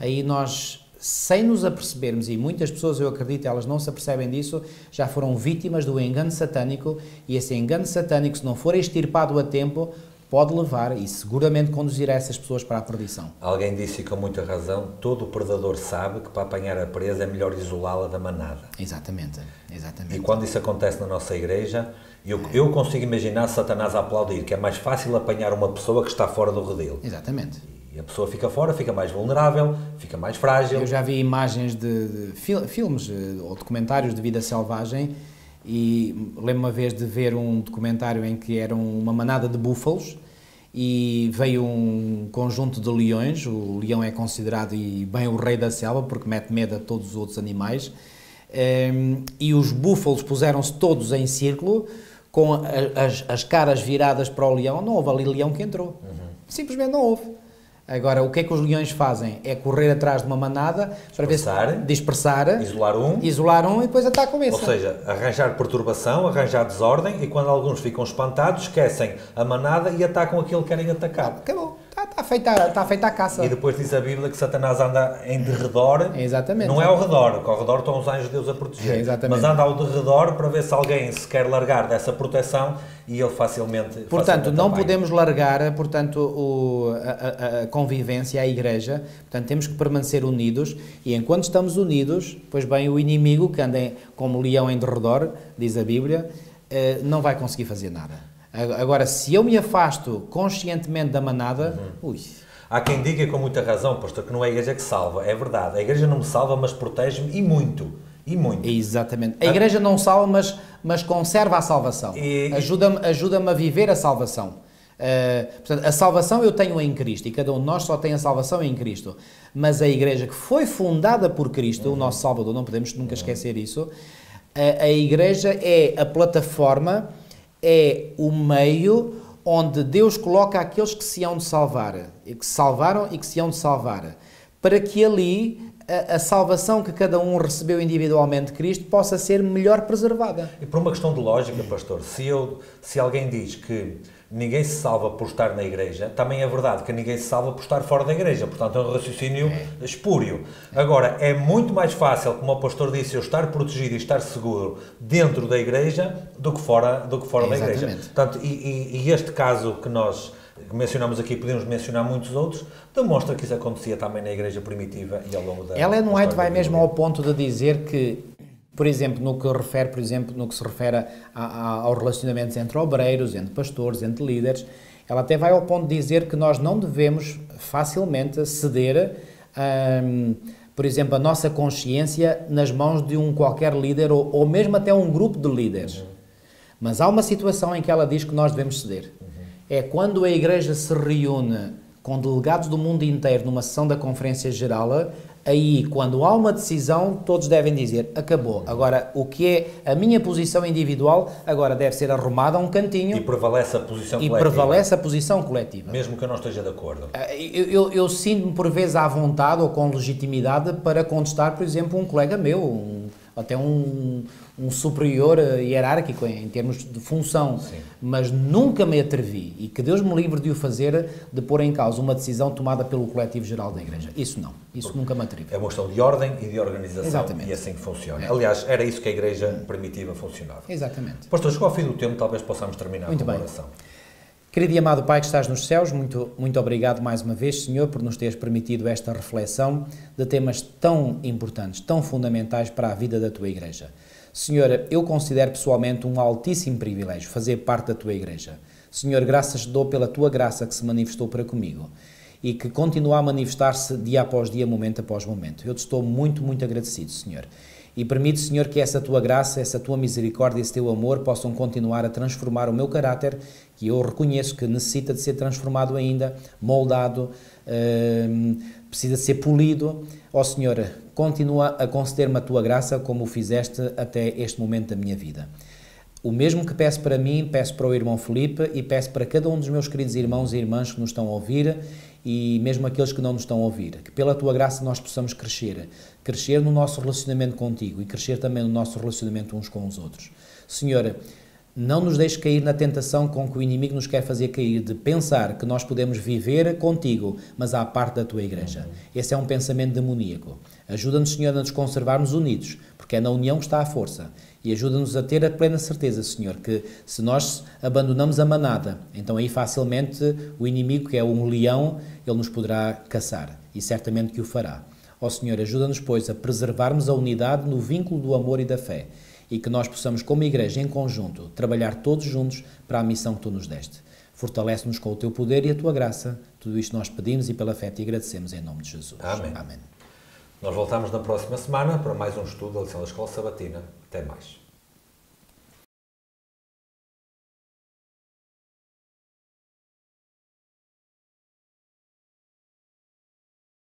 aí nós, sem nos apercebermos, e muitas pessoas, eu acredito, elas não se apercebem disso, já foram vítimas do engano satânico, e esse engano satânico, se não for extirpado a tempo, pode levar e seguramente conduzir essas pessoas para a perdição. Alguém disse com muita razão, todo o predador sabe que para apanhar a presa é melhor isolá-la da manada. Exatamente. E quando isso acontece na nossa igreja, eu consigo imaginar Satanás a aplaudir, que é mais fácil apanhar uma pessoa que está fora do redil. Exatamente. E a pessoa fica fora, fica mais vulnerável, fica mais frágil. Eu já vi imagens de filmes ou documentários de vida selvagem e lembro uma vez de ver um documentário em que era uma manada de búfalos e veio um conjunto de leões. O leão é considerado bem o rei da selva porque mete medo a todos os outros animais, e os búfalos puseram-se todos em círculo com as caras viradas para o leão. Não houve ali leão que entrou, simplesmente não houve. Agora, o que é que os leões fazem? É correr atrás de uma manada para ver se dispersar, isolar um e depois atacam esse. Ou seja, arranjar perturbação, arranjar desordem, e quando alguns ficam espantados, esquecem a manada e atacam aquele que querem atacar. Acabou. Está feita a caça. E depois diz a Bíblia que Satanás anda em derredor. Exatamente. Não é ao redor, porque ao redor estão os anjos de Deus a proteger. Exatamente. Mas anda ao derredor para ver se alguém se quer largar dessa proteção e ele facilmente... Portanto, não podemos largar a convivência, a Igreja. Portanto, temos que permanecer unidos e enquanto estamos unidos, pois bem, o inimigo que anda como leão em derredor, diz a Bíblia, não vai conseguir fazer nada. Agora, se eu me afasto conscientemente da manada, Há quem diga com muita razão, pastor, que não é a Igreja que salva. É verdade, a Igreja não me salva, mas protege-me e muito. E muito. Exatamente. A Igreja não salva, mas conserva a salvação. Ajuda-me a viver a salvação. Portanto, a salvação eu tenho em Cristo e cada um de nós só tem a salvação em Cristo. Mas a Igreja que foi fundada por Cristo, o nosso Salvador, não podemos nunca esquecer isso, a Igreja é a plataforma, é o meio onde Deus coloca aqueles que se hão de salvar, e que se salvaram e que se hão de salvar, para que ali a salvação que cada um recebeu individualmente de Cristo possa ser melhor preservada. E por uma questão de lógica, pastor, se alguém diz que ninguém se salva por estar na Igreja, também é verdade que ninguém se salva por estar fora da Igreja, portanto é um raciocínio espúrio. Agora, é muito mais fácil, como o pastor disse, eu estar protegido e estar seguro dentro da Igreja do que fora da Igreja. Portanto, e este caso que nós mencionamos aqui, podemos mencionar muitos outros, demonstra que isso acontecia também na Igreja primitiva e ao longo da Ellen White vai mesmo ao ponto de dizer que, por exemplo, no que se refere aos relacionamentos entre obreiros, entre pastores, entre líderes, ela até vai ao ponto de dizer que nós não devemos facilmente ceder, por exemplo, a nossa consciência nas mãos de um qualquer líder ou mesmo até um grupo de líderes. Mas há uma situação em que ela diz que nós devemos ceder. É quando a Igreja se reúne com delegados do mundo inteiro numa sessão da Conferência Geral, aí, quando há uma decisão, todos devem dizer, acabou. Agora, o que é a minha posição individual, agora deve ser arrumada a um cantinho. E prevalece a posição coletiva. E prevalece a posição coletiva. Mesmo que eu não esteja de acordo. Eu sinto-me, por vezes, à vontade ou com legitimidade para contestar, por exemplo, um colega meu, até um superior hierárquico em termos de função, sim, mas nunca me atrevi, e que Deus me livre de o fazer, de pôr em causa uma decisão tomada pelo coletivo geral da Igreja. Isso não, isso nunca me atrevi. É uma questão de ordem e de organização. Exatamente. E é assim que funciona. Aliás, era isso que a Igreja primitiva funcionava. Exatamente. Pastor, chegou ao fim do tempo, talvez possamos terminar com uma oração. Querido e amado Pai que estás nos céus, muito obrigado mais uma vez, Senhor, por nos teres permitido esta reflexão de temas tão importantes, tão fundamentais para a vida da Tua Igreja. Senhor, eu considero pessoalmente um altíssimo privilégio fazer parte da Tua Igreja. Senhor, graças te dou pela Tua graça que se manifestou para comigo e que continua a manifestar-se dia após dia, momento após momento. Eu te estou muito agradecido, Senhor. E permite, Senhor, que essa Tua graça, essa Tua misericórdia, esse Teu amor possam continuar a transformar o meu caráter, que eu reconheço que necessita de ser transformado ainda, moldado, precisa de ser polido. Ó Senhor, continua a conceder-me a Tua graça como o fizeste até este momento da minha vida. O mesmo que peço para mim, peço para o irmão Filipe e peço para cada um dos meus queridos irmãos e irmãs que nos estão a ouvir e mesmo aqueles que não nos estão a ouvir, que pela Tua graça nós possamos crescer no nosso relacionamento contigo e crescer também no nosso relacionamento uns com os outros. Senhor, não nos deixes cair na tentação com que o inimigo nos quer fazer cair, de pensar que nós podemos viver contigo, mas à parte da Tua Igreja. Esse é um pensamento demoníaco. Ajuda-nos, Senhor, a nos conservarmos unidos, porque é na união que está a força. E ajuda-nos a ter a plena certeza, Senhor, que se nós abandonamos a manada, então aí facilmente o inimigo, que é um leão, ele nos poderá caçar. E certamente que o fará. Ó Senhor, ajuda-nos, pois, a preservarmos a unidade no vínculo do amor e da fé. E que nós possamos, como Igreja, em conjunto, trabalhar todos juntos para a missão que Tu nos deste. fortalece-nos com o teu poder e a tua graça. Tudo isto nós pedimos e pela fé te agradecemos em nome de Jesus. Amém. Amém. Nós voltamos na próxima semana para mais um estudo da lição da Escola Sabatina. Até mais.